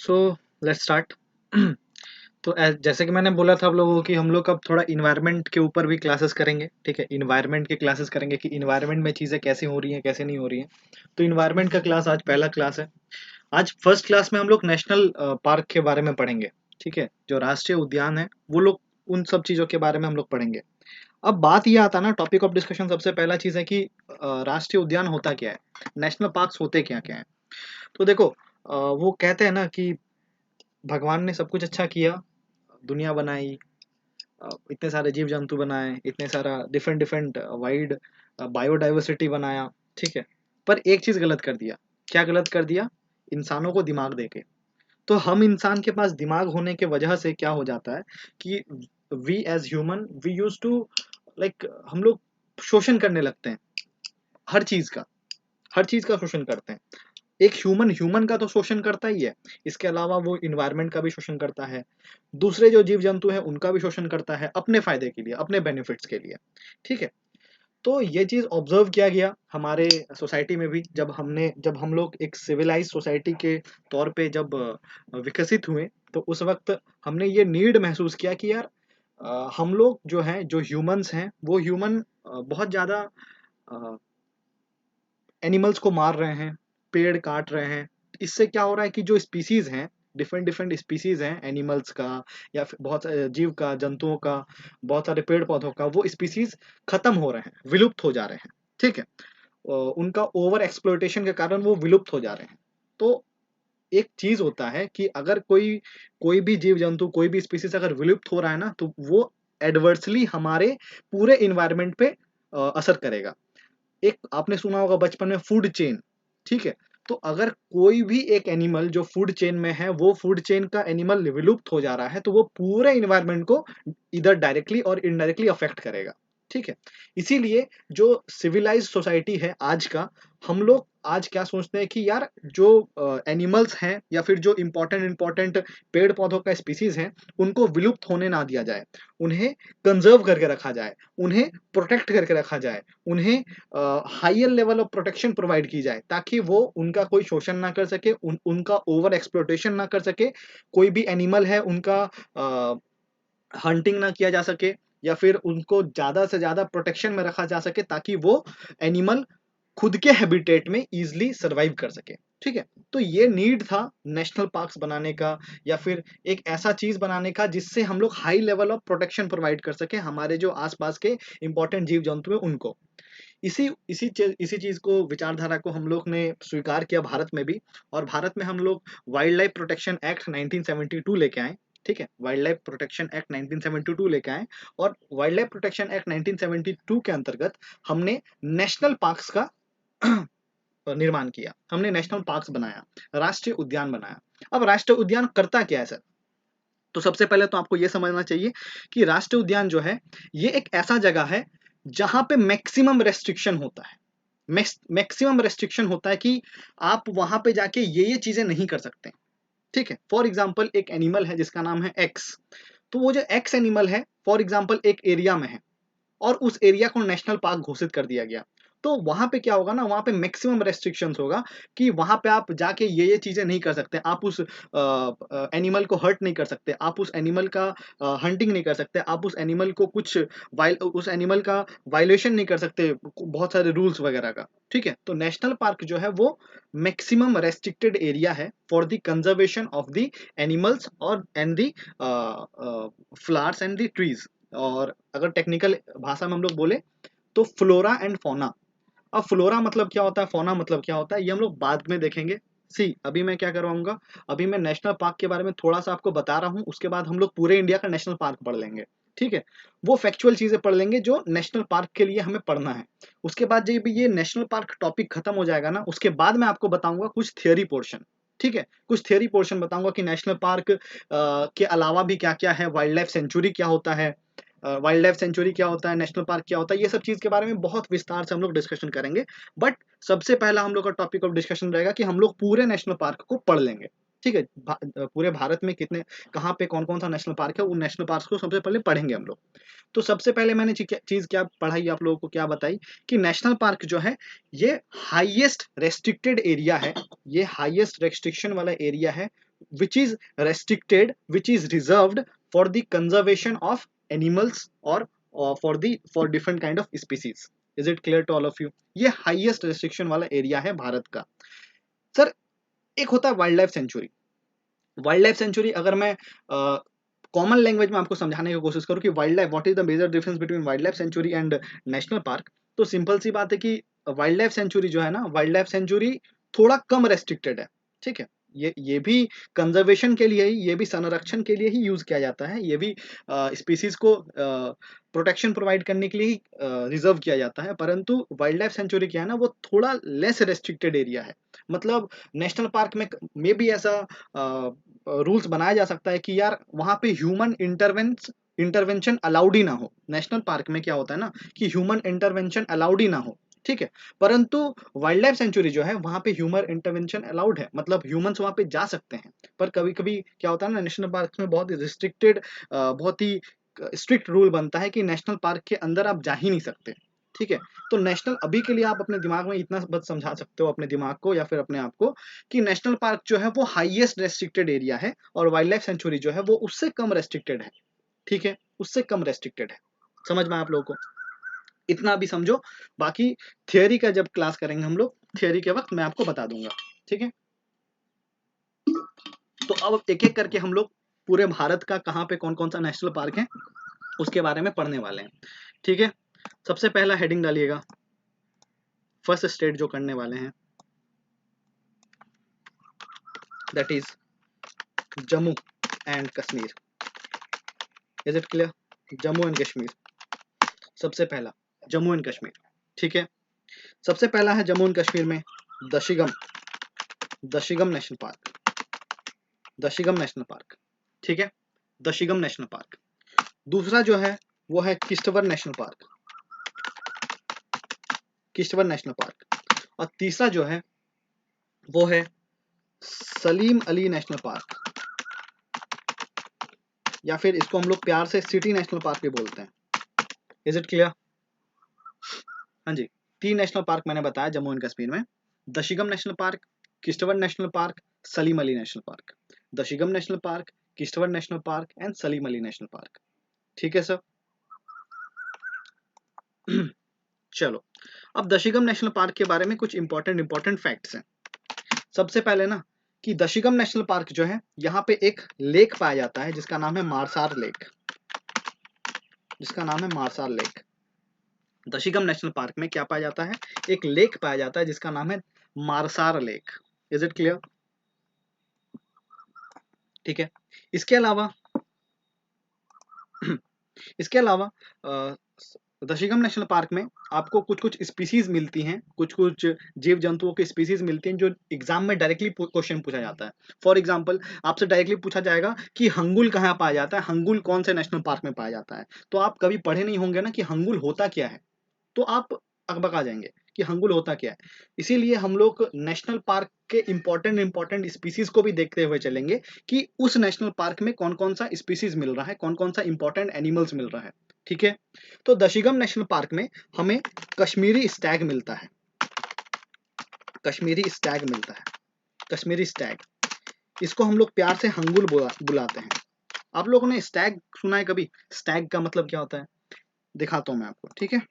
So let's start. तो जैसे कि मैंने बोला था आप लोगों को कि हम लोग अब थोड़ा इन्वायरमेंट के ऊपर भी क्लासेस करेंगे। ठीक है, इन्वायरमेंट के क्लासेस करेंगे कि इन्वायरमेंट में चीज़ें कैसे हो रही हैं कैसे नहीं हो रही हैं। तो इन्वायरमेंट का क्लास आज पहला क्लास है। आज फर्स्ट क्लास में हम लोग नेशनल पार्क के बारे में पढ़ेंगे। ठीक है, जो राष्ट्रीय उद्यान है वो लोग उन सब चीज़ों के बारे में हम लोग पढ़ेंगे। अब बात ये आता है ना, टॉपिक ऑफ डिस्कशन सबसे पहला चीज़ है कि राष्ट्रीय उद्यान होता क्या है, नेशनल पार्क्स होते क्या क्या है। तो देखो, वो कहते हैं ना कि भगवान ने सब कुछ अच्छा किया, दुनिया बनाई, इतने सारे जीव जंतु बनाए, इतने सारा डिफरेंट डिफरेंट वाइड बायोडाइवर्सिटी बनाया। ठीक है, पर एक चीज गलत कर दिया। क्या गलत कर दिया? इंसानों को दिमाग देके। तो हम इंसान के पास दिमाग होने के वजह से क्या हो जाता है कि we as human we use to like हम लोग शोषण करने लगते हैं हर चीज का। हर चीज का शोषण करते हैं। एक ह्यूमन ह्यूमन का तो शोषण करता ही है, इसके अलावा वो इन्वायरमेंट का भी शोषण करता है, दूसरे जो जीव जंतु हैं उनका भी शोषण करता है अपने फायदे के लिए, अपने बेनिफिट्स के लिए। ठीक है, तो ये चीज ऑब्जर्व किया गया हमारे सोसाइटी में भी। जब हम लोग एक सिविलाइज सोसाइटी के तौर पे जब विकसित हुए, तो उस वक्त हमने ये नीड महसूस किया कि यार हम लोग जो हैं, जो ह्यूमंस हैं, वो ह्यूमन बहुत ज्यादा एनिमल्स को मार रहे हैं, पेड़ काट रहे हैं। इससे क्या हो रहा है कि जो स्पीसीज हैं, डिफरेंट डिफरेंट स्पीसीज हैं एनिमल्स का, या फिर बहुत सारे जीव का, जंतुओं का, बहुत सारे पेड़ पौधों का, वो स्पीसीज खत्म हो रहे हैं, विलुप्त हो जा रहे हैं। ठीक है, उनका ओवर एक्सप्लोइटेशन के कारण वो विलुप्त हो जा रहे हैं। तो एक चीज होता है कि अगर कोई कोई भी जीव जंतु, कोई भी स्पीसीज अगर विलुप्त हो रहा है ना, तो वो एडवर्सली हमारे पूरे इन्वायरमेंट पे असर करेगा। एक आपने सुना होगा बचपन में फूड चेन। ठीक है, तो अगर कोई भी एक एनिमल जो फूड चेन में है, वो फूड चेन का एनिमल विलुप्त हो जा रहा है, तो वो पूरे इन्वायरमेंट को इधर डायरेक्टली और इनडायरेक्टली अफेक्ट करेगा। ठीक है, इसीलिए जो सिविलाइज सोसाइटी है आज का, हम लोग आज क्या सोचते हैं कि यार जो एनिमल्स हैं या फिर जो इंपॉर्टेंट इंपॉर्टेंट पेड़ पौधों का स्पीसीज हैं, उनको विलुप्त होने ना दिया जाए, उन्हें कंजर्व करके रखा जाए, उन्हें प्रोटेक्ट करके रखा जाए, उन्हें higher level of protection provide की जाए, ताकि वो उनका कोई शोषण ना कर सके, उनका ओवर एक्सप्लोटेशन ना कर सके। कोई भी एनिमल है उनका हंटिंग ना किया जा सके, या फिर उनको ज्यादा से ज्यादा प्रोटेक्शन में रखा जा सके, ताकि वो एनिमल खुद के हैबिटेट में इजिली सरवाइव कर सके। ठीक है, तो ये नीड था नेशनल पार्क्स बनाने का, या फिर एक ऐसा चीज बनाने का जिससे हम लोग high level of protection provide कर सके हमारे जो आसपास के इंपॉर्टेंट जीव जंतु हैं उनको। इसी चीज को, विचारधारा को हम लोग ने स्वीकार किया भारत में भी। और भारत में हम लोग वाइल्ड लाइफ प्रोटेक्शन एक्ट 1972 लेके आए। ठीक है, वाइल्ड लाइफ प्रोटेक्शन एक्ट 1972 लेके आए। और वाइल्ड लाइफ प्रोटेक्शन एक्ट 1972 के अंतर्गत हमने नेशनल पार्क्स का निर्माण किया, हमने नेशनल पार्क्स बनाया, राष्ट्रीय उद्यान बनाया। अब राष्ट्रीय उद्यान करता क्या है सर? तो सबसे पहले तो आपको यह समझना चाहिए कि राष्ट्रीय उद्यान जो है, ये एक ऐसा जगह है जहां पे मैक्सिमम रेस्ट्रिक्शन होता है। मैक्सिमम रेस्ट्रिक्शन होता है कि आप वहां पे जाके ये चीजें नहीं कर सकते। ठीक है, फॉर एग्जाम्पल एक एनिमल है जिसका नाम है एक्स। तो वो जो एक्स एनिमल है, फॉर एग्जाम्पल एक एरिया में है, और उस एरिया को नेशनल पार्क घोषित कर दिया गया। तो वहां पे क्या होगा ना, वहां पे मैक्सिमम रेस्ट्रिक्शंस होगा कि वहां पे आप जाके ये चीजें नहीं कर सकते, आप उस एनिमल को हर्ट नहीं कर सकते, आप उस एनिमल का हंटिंग नहीं कर सकते, आप उस एनिमल को कुछ उस एनिमल का वायलेशन नहीं कर सकते, बहुत सारे रूल्स वगैरह का। ठीक है, तो नेशनल पार्क जो है वो मैक्सिमम रेस्ट्रिक्टेड एरिया है for the conservation of the animals और and the flowers and the trees. और अगर टेक्निकल भाषा में हम लोग बोले तो फ्लोरा एंड फौना। अब फ्लोरा मतलब क्या होता है, फौना मतलब क्या होता है, ये हम लोग बाद में देखेंगे। सी अभी मैं क्या करवाऊंगा, अभी मैं नेशनल पार्क के बारे में थोड़ा सा आपको बता रहा हूँ, उसके बाद हम लोग पूरे इंडिया का नेशनल पार्क पढ़ लेंगे। ठीक है, वो फैक्चुअल चीजें पढ़ लेंगे जो नेशनल पार्क के लिए हमें पढ़ना है। उसके बाद जब ये नेशनल पार्क टॉपिक खत्म हो जाएगा ना, उसके बाद मैं आपको बताऊंगा कुछ थियोरी पोर्शन। ठीक है, कुछ थियोरी पोर्शन बताऊंगा कि नेशनल पार्क के अलावा भी क्या क्या है, वाइल्ड लाइफ सेंचुरी क्या होता है, वाइल्ड लाइफ सेंचुरी क्या होता है, नेशनल पार्क क्या होता है, ये सब चीज के बारे में बहुत विस्तार से हम लोग डिस्कशन करेंगे। बट सबसे पहला हम लोग का टॉपिक ऑफ डिस्कशन रहेगा कि हम लोग पूरे नेशनल पार्क को पढ़ लेंगे। ठीक है, पूरे भारत में कितने, कहाँ पे कौन कौन सा नेशनल पार्क है, उन नेशनल पार्क को सबसे पहले पढ़ेंगे हम लोग। तो सबसे पहले मैंने चीज क्या पढ़ाई, आप लोगों को क्या बताई कि नेशनल पार्क जो है ये हाईएस्ट रेस्ट्रिक्टेड एरिया है, ये हाईएस्ट रेस्ट्रिक्शन वाला एरिया है which is restricted, which is reserved for the conservation of animals or for different kind of species. Is it clear to all of you? ये highest restriction वाला area है भारत का. Sir एक होता है wild life sanctuary. Wild life sanctuary अगर मैं common language में आपको समझाने की कोशिश करूं कि wildlife, what is the major difference between wild life sanctuary and national park, तो सिंपल सी बात है कि वाइल्ड लाइफ सेंचुरी जो है ना, वाइल्ड लाइफ सेंचुरी थोड़ा कम रेस्ट्रिक्टेड है. ठीक है, ये भी कंजर्वेशन के लिए ही, ये भी संरक्षण के लिए ही यूज किया जाता है, ये भी स्पीसीज को प्रोटेक्शन प्रोवाइड करने के लिए ही रिजर्व किया जाता है. परंतु वाइल्ड लाइफ सेंचुरी क्या है ना, वो थोड़ा लेस रेस्ट्रिक्टेड एरिया है. मतलब नेशनल पार्क में भी ऐसा रूल्स बनाया जा सकता है कि यार वहां पे ह्यूमन इंटरवेंशन अलाउड ही ना हो. नेशनल पार्क में क्या होता है ना कि ह्यूमन इंटरवेंशन अलाउड ही ना हो. ठीक है, परंतु वाइल्ड लाइफ सेंचुरी जो है वहां पे ह्यूमन इंटरवेंशन अलाउड है, मतलब ह्यूमंस वहां पे जा सकते हैं. पर कभी कभी क्या होता है ना, नेशनल पार्क में बहुत रिस्ट्रिक्टेड, बहुत ही स्ट्रिक्ट रूल बनता है कि नेशनल पार्क के अंदर आप जा ही नहीं सकते. ठीक है, तो नेशनल, अभी के लिए आप अपने दिमाग में इतना बस समझा सकते हो अपने दिमाग को या फिर अपने आप को कि नेशनल पार्क जो है वो हाईएस्ट रेस्ट्रिक्टेड एरिया है और वाइल्ड लाइफ सेंचुरी जो है वो उससे कम रेस्ट्रिक्टेड है. ठीक है, उससे कम रेस्ट्रिक्टेड है. समझ में आप लोगों को इतना भी समझो. बाकी थियोरी का जब क्लास करेंगे हम लोग, थियोरी के वक्त मैं आपको बता दूंगा. ठीक है, तो अब एक एक करके हम लोग पूरे भारत का कहाँ पे कौन कौन सा नेशनल पार्क है उसके बारे में पढ़ने वाले हैं. ठीक है, सबसे पहला हेडिंग डालिएगा, फर्स्ट स्टेट जो करने वाले हैं that is Jammu and Kashmir. Is it clear? Jammu and Kashmir, सबसे पहला जम्मू एंड कश्मीर. ठीक है, सबसे पहला है जम्मू एंड कश्मीर में दशीगम, दशीगम national park, Dachigam national park. ठीक है, दशीगम नेशनल पार्क. दूसरा जो है वो है Kishtwar national park, Kishtwar national park. और तीसरा जो है वो है सलीम अली नेशनल पार्क, या फिर इसको हम लोग प्यार से सिटी नेशनल पार्क भी बोलते हैं. Is it clear? हाँ जी, 3 नेशनल पार्क मैंने बताया जम्मू एंड कश्मीर में, Dachigam national park, Kishtwar national park, Salim Ali national park. Dachigam national park, Kishtwar national park and Salim Ali national park. ठीक है सर. चलो, अब दशीगम नेशनल पार्क के बारे में कुछ इंपॉर्टेंट फैक्ट्स हैं. सबसे पहले ना कि दशीगम नेशनल पार्क जो है, यहाँ पे एक लेक पाया जाता है जिसका नाम है मारसार लेक, जिसका नाम है मारसार लेक. दशीगम नेशनल पार्क में क्या पाया जाता है, एक लेक पाया जाता है जिसका नाम है मारसार लेक. Is it clear? ठीक है, इसके अलावा इसके अलावा दशीगम नेशनल पार्क में आपको कुछ कुछ स्पीसीज मिलती हैं, कुछ कुछ जीव जंतुओं की स्पीसीज मिलती हैं जो एग्जाम में डायरेक्टली क्वेश्चन पूछा जाता है. फॉर एग्जांपल आपसे डायरेक्टली पूछा जाएगा कि हंगुल कहाँ पाया जाता है, हंगुल कौन से नेशनल पार्क में पाया जाता है. तो आप कभी पढ़े नहीं होंगे ना कि हंगुल होता क्या है, तो आप अकबका जाएंगे कि हंगुल होता क्या है. इसीलिए हम लोग नेशनल पार्क के इंपॉर्टेंट स्पीसीज को भी देखते हुए चलेंगे कि उस नेशनल पार्क में कौन कौन सा स्पीसीज मिल रहा है, कौन कौन सा इंपॉर्टेंट एनिमल्स मिल रहा है. ठीक है, तो दशीगम नेशनल पार्क में हमें कश्मीरी स्टैग मिलता है, कश्मीरी स्टैग मिलता है, कश्मीरी स्टैग. इसको हम लोग प्यार से हंगुल बुलाते हैं. आप लोगों ने स्टैग सुना है कभी? स्टैग का मतलब क्या होता है दिखाता हूं मैं आपको. ठीक है,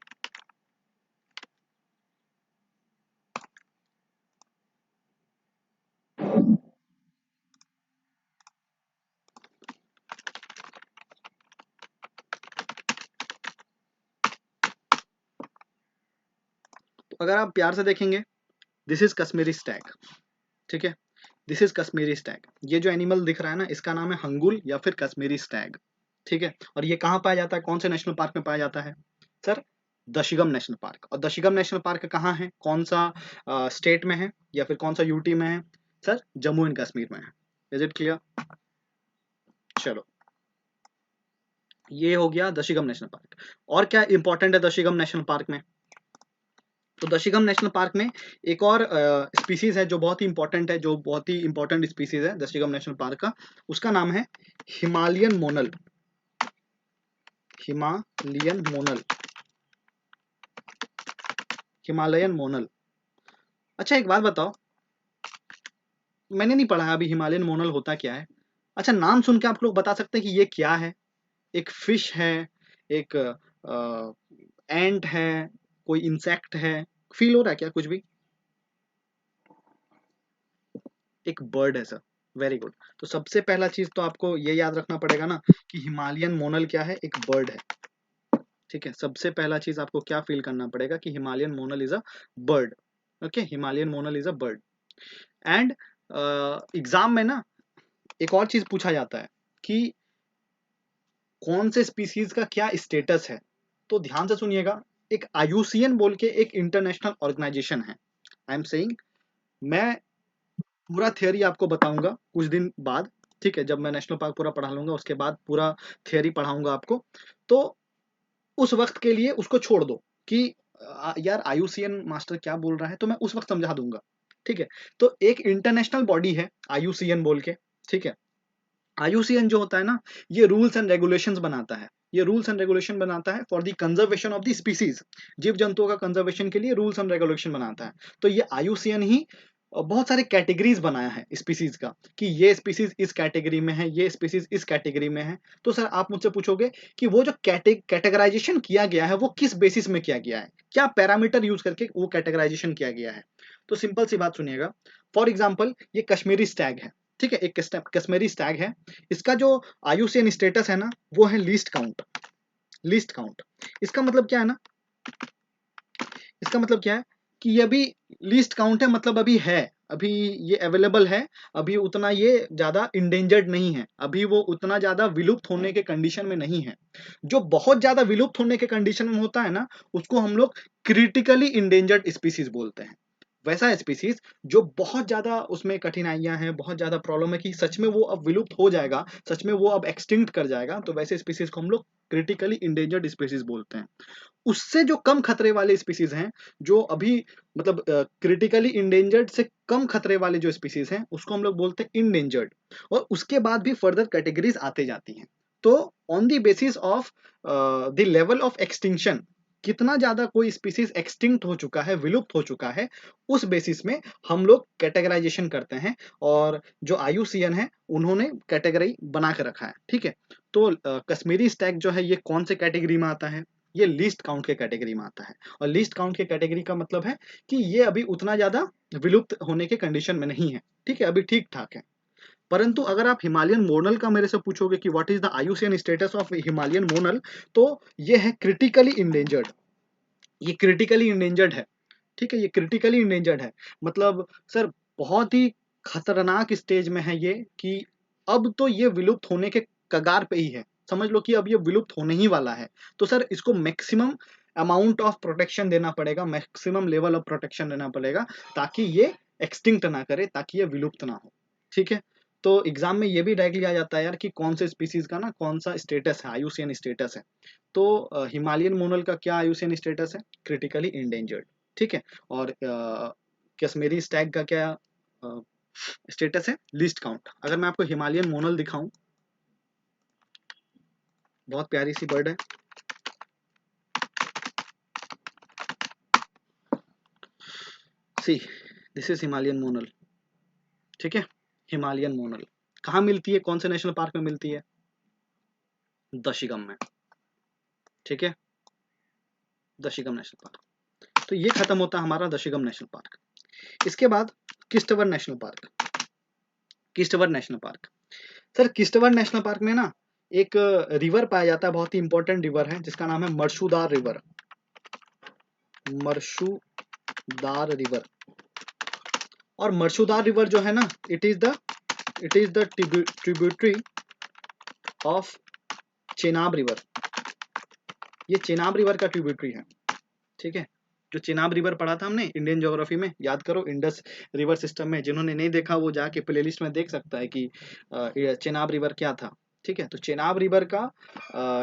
तो अगर आप प्यार से देखेंगे, दिस इज कश्मीरी स्टैग. ठीक है, दिस इज कश्मीरी स्टैग. ये जो एनिमल दिख रहा है ना, इसका नाम है हंगुल या फिर कश्मीरी स्टैग. ठीक है, और ये कहाँ पाया जाता है, कौन से नेशनल पार्क में पाया जाता है? Sir Dachigam national park. और दशीगम नेशनल पार्क कहाँ है, कौन सा स्टेट में है या फिर कौन सा यूटी में है? सर जम्मू एंड कश्मीर में है. Is it clear? चलो, ये हो गया दशीगम नेशनल पार्क. और क्या इंपॉर्टेंट है दशीगम नेशनल पार्क में? तो दशीगम नेशनल पार्क में एक और स्पीसीज है जो बहुत ही इंपॉर्टेंट है, जो बहुत ही इंपॉर्टेंट स्पीसीज है दशीगम नेशनल पार्क का. उसका नाम है Himalayan Monal, Himalayan Monal, Himalayan Monal. अच्छा एक बात बताओ, मैंने नहीं पढ़ा अभी हिमालयन मोनल होता क्या है। अच्छा, नाम सुन के आप लोग बता सकते हैं कि ये क्या है? एक फिश है, एक एंट है, कोई इंसेक्ट है? फील हो रहा है क्या कुछ भी? एक बर्ड है सर। Very good. तो सबसे पहला चीज तो आपको ये याद रखना पड़ेगा ना कि हिमालयन मोनल क्या है, एक बर्ड है। ठीक है, सबसे पहला चीज आपको क्या फील करना पड़ेगा कि Himalayan Monal is a bird. Okay, Himalayan Monal is a bird. And exam में ना एक और चीज पूछा जाता है कि कौन से स्पीसीज का क्या स्टेटस है। तो ध्यान से सुनिएगा, एक आयुसीएन बोल के एक इंटरनेशनल ऑर्गेनाइजेशन है। आई एम सेइंग, मैं पूरा थियोरी आपको बताऊंगा कुछ दिन बाद। ठीक है, जब मैं नेशनल पार्क पूरा पढ़ा लूंगा उसके बाद पूरा थियोरी पढ़ाऊंगा आपको। तो उस वक्त के लिए उसको छोड़ दो कि यार आयुसीएन मास्टर क्या बोल रहा है, तो मैं उस वक्त समझा दूंगा। ठीक है, तो एक इंटरनेशनल बॉडी है आयुसीएन बोल के। ठीक है, आयुसीएन जो होता है ना, ये रूल्स एंड रेगुलेशंस बनाता है। ये रूल्स एंड रेगुलेशन बनाता है for the conservation of the species. जीव जंतुओं का कंजर्वेशन के लिए रूल्स एंड रेगुलेशन बनाता है। तो ये आयुसीएन ही बहुत सारे कैटेगरीज बनाया है स्पीसीज का, कि ये स्पीसीज इस कैटेगरी में है, ये स्पीसीज इस कैटेगरी में है। तो सर आप मुझसे पूछोगे कि वो जो कैटेगराइजेशन किया गया है वो किस बेसिस में किया गया है, क्या पैरामीटर यूज करके वो कैटेगराइजेशन किया गया है। तो सिंपल सी बात सुनिएगा। फॉर एग्जाम्पल, ये कश्मीरी स्टैग है। ठीक है, एक कश्मीरी स्टैग है। इसका जो आयुसीएन स्टेटस है ना, वो है लीस्ट काउंट। लीस्ट काउंट, इसका मतलब क्या है ना, इसका मतलब क्या है कि ये अभी लीस्ट काउंट है, मतलब अभी है, अभी ये अवेलेबल है। अभी उतना ये ज्यादा इंडेंजर्ड नहीं है, अभी वो उतना ज्यादा विलुप्त होने के कंडीशन में नहीं है। जो बहुत ज्यादा विलुप्त होने के कंडीशन में होता है ना, उसको हम लोग क्रिटिकली इंडेंजर्ड स्पीसीज बोलते हैं। वैसा स्पीसीज जो बहुत ज्यादा उसमें कठिनाइयां हैं, बहुत ज्यादा प्रॉब्लम है कि सच में वो अब विलुप्त हो जाएगा, सच में वो अब एक्सटिंक्ट कर जाएगा, तो वैसे स्पीसीज को हम लोग क्रिटिकली इंडेंजर्ड स्पीसीज बोलते हैं। उससे जो कम खतरे वाले स्पीसीज हैं, जो अभी मतलब क्रिटिकली इंडेंजर्ड से कम खतरे वाले जो स्पीसीज हैं, उसको हम लोग बोलते हैं इंडेंजर्ड। और उसके बाद भी फर्दर कैटेगरीज आते जाती हैं। तो on the basis of the level of extinction, कितना ज्यादा कोई स्पीसीज एक्सटिंक्ट हो चुका है, विलुप्त हो चुका है, उस बेसिस में हम लोग कैटेगराइजेशन करते हैं। और जो आयुसीएन है उन्होंने कैटेगरी बना के रखा है। ठीक है, तो कश्मीरी स्टैग जो है ये कौन से कैटेगरी में आता है? ये लीस्ट काउंट के कैटेगरी में आता है। और लीस्ट काउंट के कैटेगरी का मतलब है कि ये अभी उतना ज्यादा विलुप्त होने के कंडीशन में नहीं है। ठीक है, अभी ठीक ठाक है। परंतु अगर आप हिमालयन मोनल का मेरे से पूछोगे कि what is the IUCN status of Himalayan Monal, तो ये है क्रिटिकली इंडेंजर्ड। ये क्रिटिकली इंडेंजर्ड है। ठीक है, ये क्रिटिकली इंडेंजर्ड है। मतलब सर बहुत ही खतरनाक स्टेज में है ये, कि अब तो ये विलुप्त होने के कगार पे ही है। समझ लो कि अब ये विलुप्त होने ही वाला है। तो सर इसको मैक्सिमम अमाउंट ऑफ प्रोटेक्शन देना पड़ेगा, मैक्सिमम लेवल ऑफ प्रोटेक्शन देना पड़ेगा, ताकि ये एक्सटिंक्ट ना करे, ताकि ये विलुप्त ना हो। ठीक है, तो एग्जाम में ये भी डायरेक्टली आ जाता है यार कि कौन से स्पीसीज का ना कौन सा स्टेटस है, आयुसीएन स्टेटस है। तो हिमालयन मोनल का क्या आयुसीएन स्टेटस है? Critically endangered. ठीक है, और कश्मीरी स्टैग का क्या स्टेटस है? Least count. अगर मैं आपको हिमालयन मोनल दिखाऊं, बहुत प्यारी सी बर्ड है। सी, दिस इज हिमालयन मोनल। ठीक है, हिमालयन मोनल कहाँ मिलती है, कौन से नेशनल पार्क में मिलती है? दशिगम में। ठीक है, दशिगम नेशनल पार्क। तो ये खत्म होता है हमारा दशिगम नेशनल पार्क। इसके बाद Kishtwar national park. Kishtwar national park, sir Kishtwar national park में ना एक रिवर पाया जाता है, बहुत ही इंपॉर्टेंट रिवर है, जिसका नाम है मरशुदार रिवर। मरशुदार रिवर। और मरशुदार रिवर जो है ना, it is the tributary of Chenab river. ये चेनाब रिवर का ट्रिब्यूटरी है। ठीक है, जो चेनाब रिवर पढ़ा था हमने इंडियन ज्योग्राफी में, याद करो, इंडस रिवर सिस्टम में। जिन्होंने नहीं देखा वो जाके प्लेलिस्ट में देख सकता है कि चेनाब रिवर क्या था। ठीक है, तो चेनाब रिवर का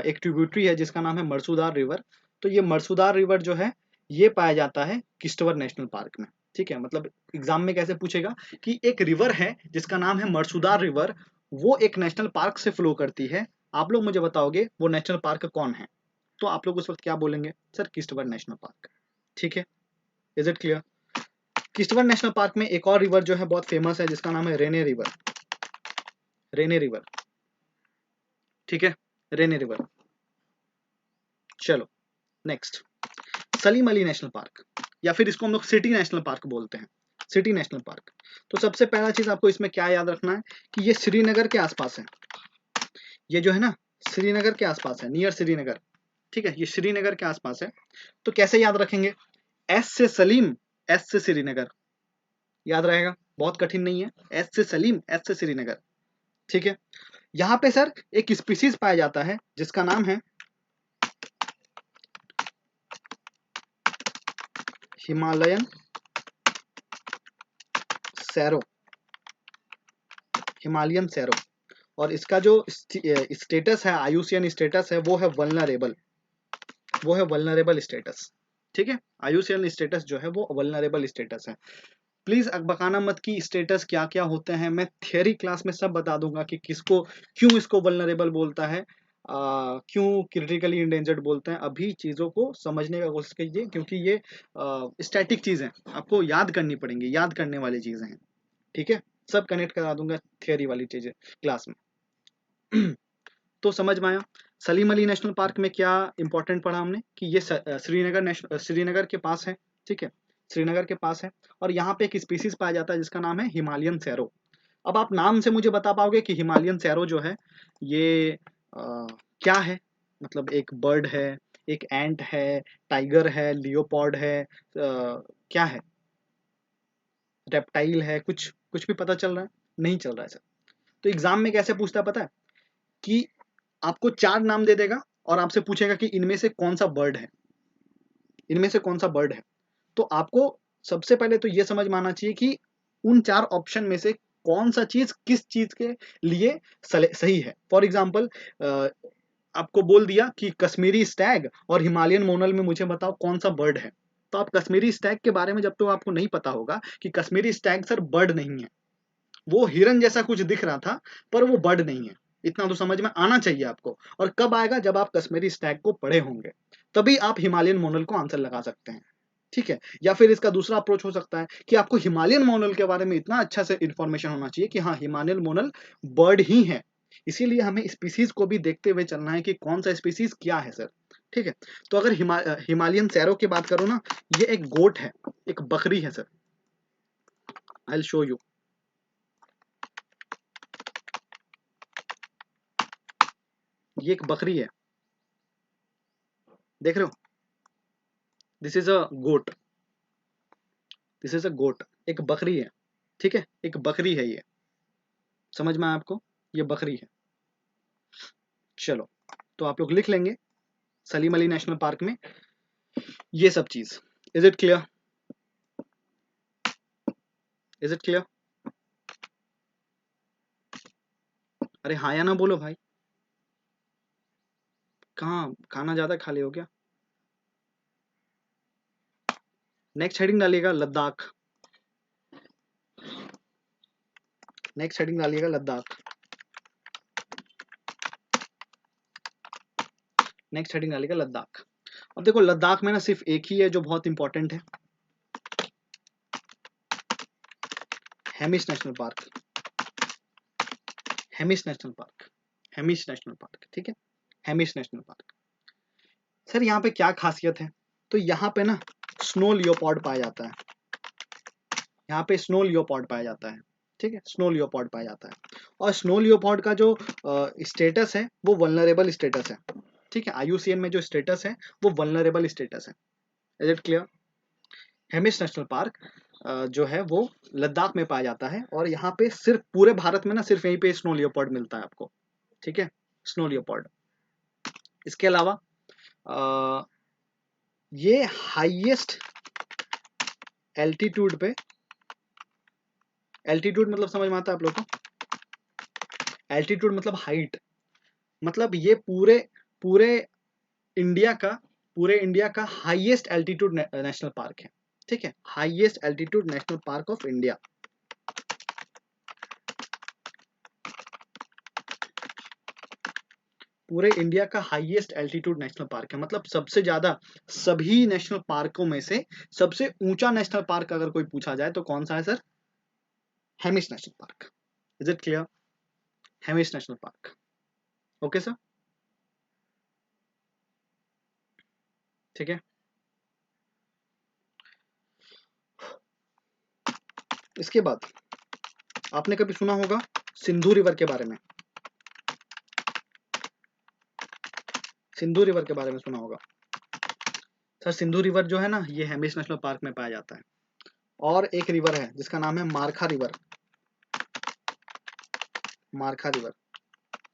एक ट्रिब्यूटरी है जिसका नाम है मरसूदार रिवर। तो ये मरसूदार रिवर जो है ये पाया जाता है किश्तवर नेशनल पार्क में। ठीक है, मतलब एग्जाम में कैसे पूछेगा कि एक रिवर है जिसका नाम है मरसूदार रिवर, वो एक नेशनल पार्क से फ्लो करती है। आप लोग मुझे बताओगे वो नेशनल पार्क कौन है? तो आप लोग उस वक्त क्या बोलेंगे? Sir Kishtwar national park. ठीक है, is it clear? Kishtwar national park में एक और रिवर जो है बहुत फेमस है, जिसका नाम है रेने रिवर। रेने रिवर, ठीक है, रेने रिवर। चलो next, Salim Ali national park, या फिर इसको हम लोग सिटी नेशनल पार्क बोलते हैं, सिटी नेशनल पार्क। तो सबसे पहला चीज आपको इसमें क्या याद रखना है कि ये श्रीनगर के आसपास है। ये जो है ना श्रीनगर के आसपास है, नियर श्रीनगर, ठीक है, ये श्रीनगर के आसपास है। तो कैसे याद रखेंगे? एस से सलीम, एस से श्रीनगर, याद रहेगा, बहुत कठिन नहीं है। एस से सलीम, एस से श्रीनगर, ठीक है। यहाँ पे सर एक स्पीसीज पाया जाता है जिसका नाम है हिमालयन सैरो, हिमालयन सैरो। और इसका जो स्टेटस है, आईयूसीएन स्टेटस है, वो है वल्नरेबल, वो है वल्नरेबल स्टेटस, ठीक है। आईयूसीएन स्टेटस जो है वो वल्नरेबल स्टेटस है। प्लीज अकबकाना मत कि स्टेटस क्या क्या होते हैं, मैं थियरी क्लास में सब बता दूंगा कि किसको, क्यों इसको वल्नरेबल बोलता है, क्यों क्रिटिकली इंडेंजर्ड बोलते हैं। अभी चीजों को समझने का कोशिश कीजिए, क्योंकि ये स्टैटिक चीज है, आपको याद करनी पड़ेंगी, याद करने वाली चीजें हैं, ठीक है। सब कनेक्ट करा दूंगा थियरी वाली चीजें क्लास में। तो समझ में आया सलीम अली नेशनल पार्क में क्या इंपॉर्टेंट पढ़ा हमने कि ये श्रीनगर के पास है, ठीक है, श्रीनगर के पास है। और यहाँ पे एक स्पीसीज पाया जाता है जिसका नाम है हिमालयन सैरो। अब आप नाम से मुझे बता पाओगे कि हिमालयन सैरो जो है ये क्या है? मतलब एक बर्ड है, एक एंट है, टाइगर है, लियोपॉर्ड है, क्या है, रेप्टाइल है, कुछ कुछ भी पता चल रहा है? नहीं चल रहा है सर। तो एग्जाम में कैसे पूछता है पता है कि आपको 4 नाम दे देगा और आपसे पूछेगा कि इनमें से कौन सा बर्ड है, इनमें से कौन सा बर्ड है। तो आपको सबसे पहले तो ये समझ में आना चाहिए कि उन 4 ऑप्शन में से कौन सा चीज किस चीज के लिए सही है। फॉर एग्जाम्पल आपको बोल दिया कि कश्मीरी स्टैग और हिमालयन मोनल में मुझे बताओ कौन सा बर्ड है। तो आप कश्मीरी स्टैग के बारे में जब तो आपको नहीं पता होगा कि कश्मीरी स्टैग सर बर्ड नहीं है, वो हिरन जैसा कुछ दिख रहा था पर वो बर्ड नहीं है, इतना तो समझ में आना चाहिए आपको। और कब आएगा? जब आप कश्मीरी स्टैग को पढ़े होंगे, तभी आप हिमालयन मोनल को आंसर लगा सकते हैं, ठीक है। या फिर इसका दूसरा अप्रोच हो सकता है कि आपको हिमालयन मोनल के बारे में इतना अच्छा से इंफॉर्मेशन होना चाहिए कि हाँ हिमालयन मोनल बर्ड ही है, इसीलिए हमें स्पीसीज को भी देखते हुए चलना है कि कौन सा स्पीसीज क्या है सर, ठीक है। तो अगर हिमालयन सैरो की बात करो ना, ये एक गोट है, एक बकरी है sir. I will show you. ये एक बकरी है, देख रहे हो? This is a goat, this is a goat, एक बकरी है, ठीक है, एक बकरी है ये, समझ में आया आपको? ये बकरी है। चलो, तो आप लोग लिख लेंगे सलीम अली नेशनल पार्क में ये सब चीज। Is it clear? Is it clear? अरे हाँ या ना बोलो भाई, कहाँ खाना ज्यादा खा ले हो क्या? नेक्स्ट हेडिंग डालिएगा लद्दाख, नेक्स्ट हेडिंग डालिएगा लद्दाख, नेक्स्ट हेडिंग डालिएगा लद्दाख। अब देखो लद्दाख में ना सिर्फ एक ही है जो बहुत इंपॉर्टेंट है, Hemis national park, Hemis national park, Hemis national park, ठीक है, हेमिस नेशनल पार्क। सर यहाँ पे क्या खासियत है? तो यहाँ पे ना स्नो लियोपॉर्ड पाया जाता है, यहाँ पे स्नो लियोपॉर्ड पाया जाता है, ठीक है, स्नो लियोपॉर्ड पाया जाता है। और स्नो लियोपॉर्ड का जो स्टेटस है वो वल्नरेबल स्टेटस है, ठीक है, आईयूसीएन में जो स्टेटस है वो वल्नरेबल स्टेटस है। Is it clear? Hemis national park जो है वो लद्दाख में पाया जाता है, और यहाँ पे सिर्फ पूरे भारत में ना सिर्फ यहीं पे स्नो लियोपॉर्ड मिलता है आपको, ठीक है, स्नो लियोपॉर्ड। इसके अलावा ये हाईएस्ट एल्टीट्यूड पे, एल्टीट्यूड मतलब समझ में आता है आप लोग को? एल्टीट्यूड मतलब हाइट, मतलब ये पूरे पूरे इंडिया का, पूरे इंडिया का हाईएस्ट एल्टीट्यूड नेशनल पार्क है, ठीक है, highest altitude national park of India. पूरे इंडिया का हाईएस्ट एल्टीट्यूड नेशनल पार्क है, मतलब सबसे ज्यादा सभी नेशनल पार्कों में से सबसे ऊंचा नेशनल पार्क अगर कोई पूछा जाए तो कौन सा है sir? Hemis national park. Is it clear? Hemis national park. Okay sir, ठीक है। इसके बाद आपने कभी सुना होगा सिंधु रिवर के बारे में, सिंधु रिवर के बारे में सुना होगा सर। सिंधु रिवर जो है ना, ये हेमिस नेशनल पार्क में पाया जाता है। और एक रिवर है जिसका नाम है मारखा रिवर, मारखा रिवर,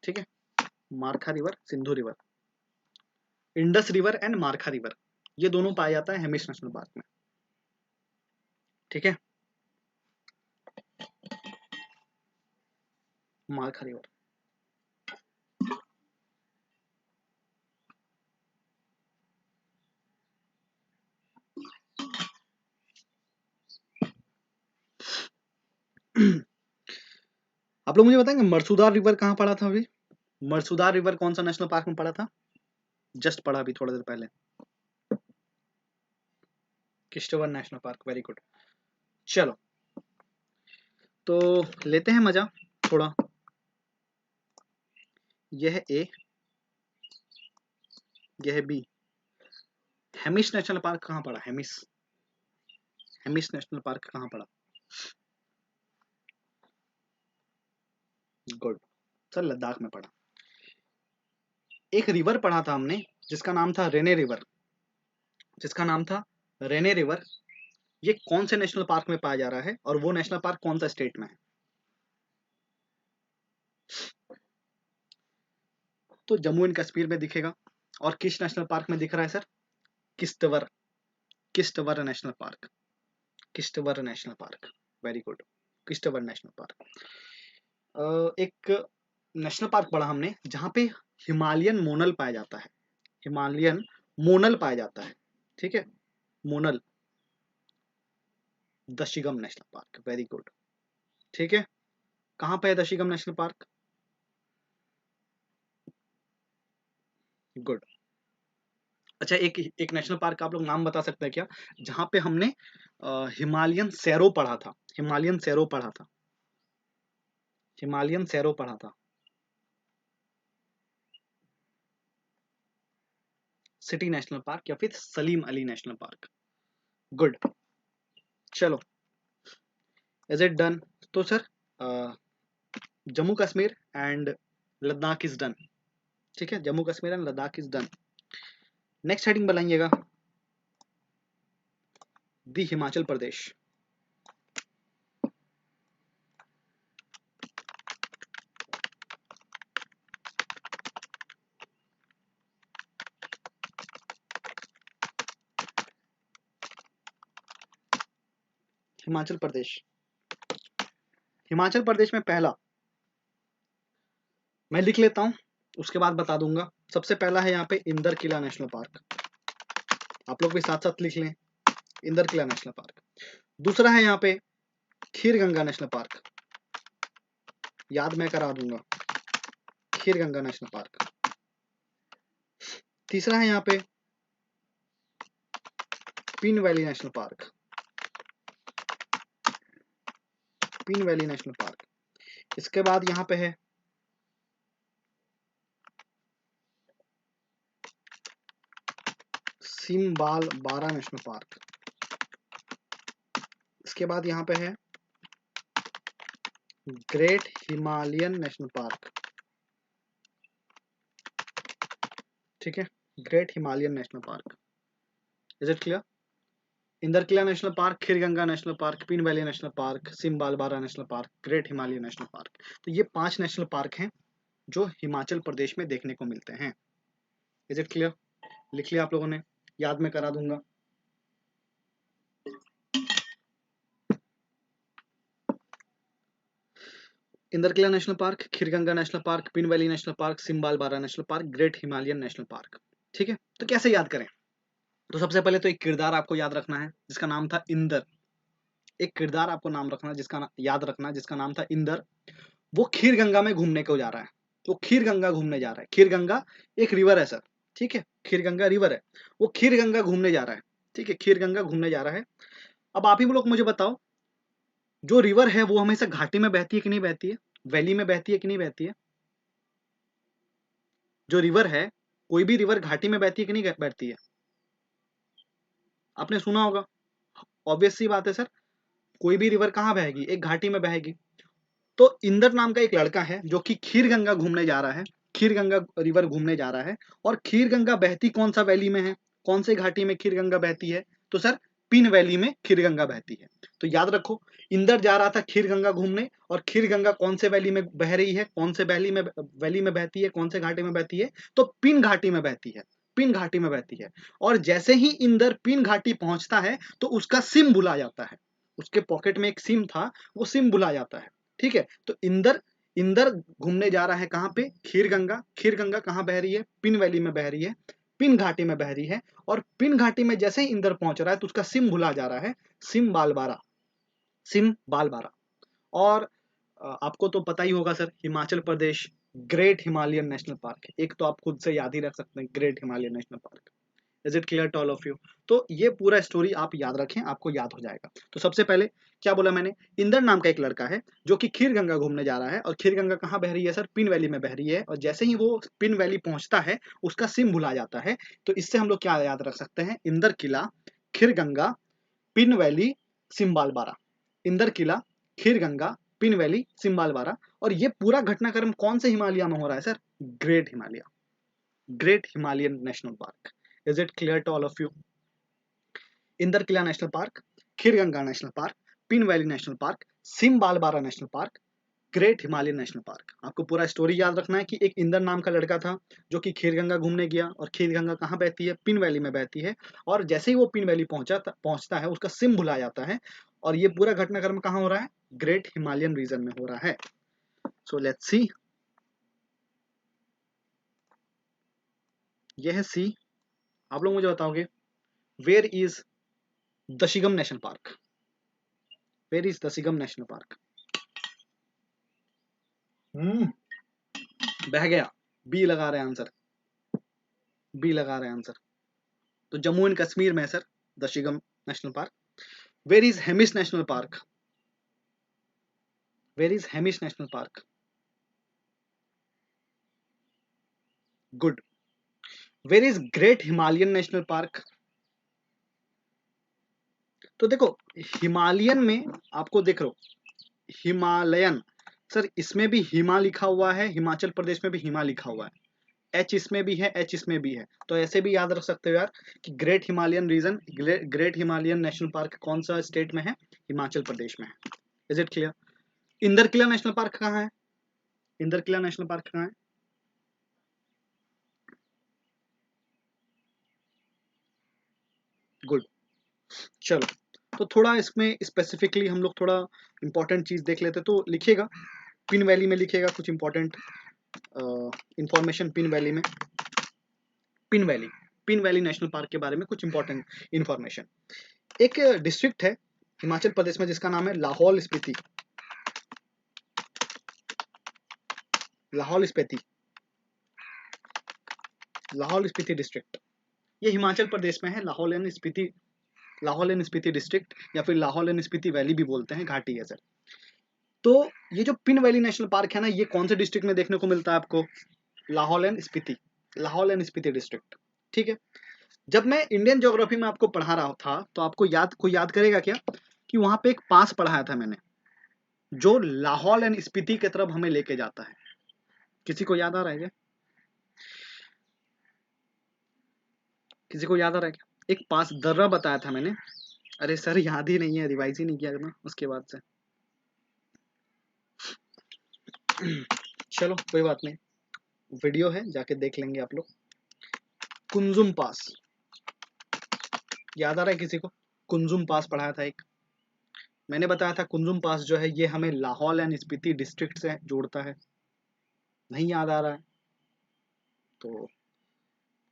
ठीक है। Markha river, Sindhu river, Indus river and Markha river, ये दोनों पाया जाता है हेमिस नेशनल पार्क में, ठीक है। मारखा रिवर। आप लोग मुझे बताएंगे मरसुदार रिवर कहाँ पड़ा था अभी? मरसुदार रिवर कौन सा नेशनल पार्क में पड़ा था? जस्ट पढ़ा अभी थोड़ा देर पहले। Kishtwar national park, very good. चलो तो लेते हैं मजा थोड़ा। यह ए, यह बी। हेमिस नेशनल पार्क कहाँ पड़ा? हेमिस, हेमिस नेशनल पार्क कहाँ पड़ा? गुड सर, लद्दाख में पड़ा। एक रिवर पढ़ा था हमने जिसका नाम था रेने रिवर, जिसका नाम था रेने रिवर। ये कौन से नेशनल पार्क में पाया जा रहा है और वो नेशनल पार्क कौन सा स्टेट में है? तो जम्मू एंड कश्मीर में दिखेगा। और किस नेशनल पार्क में दिख रहा है sir? Kishtwar, Kishtwar national park, Kishtwar national park, very good, Kishtwar national park. एक नेशनल पार्क पढ़ा हमने जहाँ पे हिमालयन मोनल पाया जाता है, हिमालयन मोनल पाया जाता है, ठीक है, monal. Dachigam national park, very good, ठीक है। कहाँ पे है दशीगम नेशनल पार्क? गुड। अच्छा, एक एक नेशनल पार्क का आप लोग नाम बता सकते हैं क्या जहाँ पे हमने हिमालयन सैरो पढ़ा था? हिमालयन सैरो पढ़ा था, हिमालयन सैरो पढ़ा था। सिटी नेशनल पार्क या फिर Salim Ali national park. Good. चलो, इज इट डन? तो sir Jammu Kashmir and Ladakh is done, ठीक है। Jammu Kashmir and Ladakh is done. Next heading बनाइएगा, दी हिमाचल प्रदेश। हिमाचल प्रदेश, हिमाचल प्रदेश में पहला मैं लिख लेता हूं, उसके बाद बता दूंगा। सबसे पहला है यहाँ पे इंदर किला नेशनल पार्क, आप लोग भी साथ साथ लिख लें, इंदर किला नेशनल पार्क। दूसरा है यहाँ पे खीर गंगा नेशनल पार्क, याद मैं करा दूंगा, खीर गंगा नेशनल पार्क। तीसरा है यहाँ पे pin valley national park, Pin valley national park. इसके बाद यहाँ पे है सिम्बाल बारा नेशनल पार्क। इसके बाद यहाँ पे है ग्रेट हिमालयन नेशनल पार्क, ठीक है, great Himalayan national park. Is it clear? Inder Kila national park, Khirganga national park, Pin valley national park, Simbalbara national park, great Himalayan national park. तो ये 5 नेशनल पार्क हैं जो हिमाचल प्रदेश में देखने को मिलते हैं। Is it clear? लिख लिया आप लोगों ने? याद में करा दूंगा। Inder Kila national park, Khirganga national park, Pin valley national park, Simbalbara national park, great Himalayan national park, ठीक है। तो कैसे याद करें? तो सबसे पहले तो एक किरदार आपको याद रखना है जिसका नाम था इंदर। एक किरदार आपको नाम रखना, जिसका याद रखना जिसका नाम था इंदर। वो खीर गंगा में घूमने को जा रहा है, वो खीर गंगा घूमने जा रहा है। खीर गंगा एक रिवर है सर, ठीक है, खीर गंगा रिवर है, वो खीर गंगा घूमने जा रहा है, ठीक है, खीर गंगा घूमने जा रहा है। अब आप ही लोग मुझे बताओ, जो रिवर है वो हमेशा घाटी में बहती है कि नहीं बहती है, वैली में बहती है कि नहीं बहती है? जो रिवर है, कोई भी रिवर घाटी में बहती है कि नहीं बहती है? आपने सुना होगा, ऑब्वियस सी बात है सर, कोई भी रिवर कहाँ बहेगी, एक घाटी में बहेगी। तो इंदर नाम का एक लड़का है जो कि खीर गंगा घूमने जा रहा है, खीर गंगा रिवर घूमने जा रहा है। और खीर गंगा बहती कौन सा वैली में है, कौन से घाटी में खीर गंगा बहती है? तो सर पिन वैली में खीर गंगा बहती है। तो याद रखो, इंदर जा रहा था खीर गंगा घूमने, और खीर गंगा कौन से वैली में बह रही है, कौन से वैली में बहती है, कौन से घाटी में बहती है? तो पिन घाटी में बहती है, पिन घाटी में बहती है। और जैसे ही इंदर पिन घाटी पहुंचता है तो उसका सिम भुला जाता है, उसके पॉकेट में एक सिम था, वो सिम भुला जाता है, ठीक है। तो इंदर इंदर घूमने जा रहा है कहाँ पे, खीर गंगा। खीर गंगा कहाँ बह रही है, पिन वैली में बह रही है, पिन घाटी में बह रही है। और पिन घाटी में जैसे ही इंदर पहुंच रहा है तो उसका सिम भुला जा रहा है, सिम बालबारा, सिम बालबारा। और आपको तो पता ही होगा sir, Himachal Pradesh great Himalayan national park है, एक तो आप खुद से याद ही रख सकते हैं, great Himalayan national park. Is it clear to all of you? तो ये पूरा स्टोरी आप याद रखें, आपको याद हो जाएगा। तो सबसे पहले क्या बोला मैंने, इंदर नाम का एक लड़का है जो कि खीर गंगा घूमने जा रहा है। और खीर गंगा कहाँ बह रही है सर, पिन वैली में बह रही है। और जैसे ही वो पिन वैली पहुंचता है उसका सिम भुला जाता है। तो इससे हम लोग क्या याद रख सकते हैं, इंदर किला, खीर गंगा, पिन वैली, सिम्बालबारा। इंदर किला, खीर गंगा, पिन वैली, सिम्बालबारा। और ये पूरा घटनाक्रम कौन से हिमालय में हो रहा है sir, great Himalaya, great Himalayan national park. Is it clear to all of you? Inder Kila national park, Khirganga national park, Pin valley national park, Simbalbara national park, great Himalayan national park. आपको पूरा स्टोरी याद रखना है कि एक इंदर नाम का लड़का था जो कि खीरगंगा घूमने गया, और खीरगंगा कहाँ बहती है, पिन वैली में बहती है। और जैसे ही वो पिन वैली पहुंचता है उसका सिम भुला जाता है। और ये पूरा घटनाक्रम कहाँ हो रहा है, ग्रेट हिमालयन रीजन में हो रहा है। सो लेट्स सी, ये है सी। आप लोग मुझे बताओगे, where is Dachigam national park, where is Dachigam national park? बह गया, बी लगा रहे हैं आंसर, बी लगा रहे हैं आंसर। तो जम्मू एंड कश्मीर में है sir Dachigam national park. Where is Hemis national park, where is Hemis national park? Good. Where is great Himalayan national park? तो देखो, हिमालयन में आपको देख लो, हिमालयन सर, इसमें भी हिमा लिखा हुआ है, हिमाचल प्रदेश में भी हिमा लिखा हुआ है, एच इसमें भी है, एच इसमें भी है। तो ऐसे भी याद रख सकते हो यार कि great Himalayan region, great Himalayan national park कौन सा स्टेट में है, हिमाचल प्रदेश में है। Is it clear? Inder Kila national park कहाँ है, इंदर किला नेशनल पार्क कहाँ है? गुड। चलो, तो थोड़ा इसमें स्पेसिफिकली हम लोग थोड़ा इंपॉर्टेंट चीज देख लेते, तो लिखिएगा, पिन वैली में लिखिएगा कुछ इंपॉर्टेंट इंफॉर्मेशन। पिन वैली में, pin valley, pin valley national park के बारे में कुछ इंपॉर्टेंट इंफॉर्मेशन। एक डिस्ट्रिक्ट है हिमाचल प्रदेश में जिसका नाम है लाहौल स्पीति, लाहौल स्पीति, लाहौल स्पीति डिस्ट्रिक्ट। ये हिमाचल प्रदेश में है, Lahaul and Spiti, Lahaul and Spiti district, या फिर लाहौल एंड स्पीति वैली भी बोलते हैं, घाटी है सर। तो ये जो पिन वैली नेशनल पार्क है ना, ये कौन से डिस्ट्रिक्ट में देखने को मिलता है आपको, Lahaul and Spiti, Lahaul and Spiti district, ठीक है। जब मैं इंडियन ज्योग्राफी में आपको पढ़ा रहा था तो आपको याद, कोई याद करेगा क्या कि वहां पे एक पास पढ़ाया था मैंने, जो लाहौल एंड स्पीति की तरफ हमें लेके जाता है? किसी को याद आ रहा है क्या, किसी को याद आ रहा है क्या? एक पास दर्रा बताया था मैंने, अरे सर याद ही नहीं है, रिवाइज ही नहीं किया ना उसके बाद से। चलो कोई बात नहीं, वीडियो है जाके देख लेंगे आप लोग। कुंजुम पास, याद आ रहा है किसी को? कुंजुम पास पढ़ाया था एक, मैंने बताया था कुंजुम पास जो है ये हमें लाहौल एंड स्पीति डिस्ट्रिक्ट से जोड़ता है। नहीं याद आ रहा है तो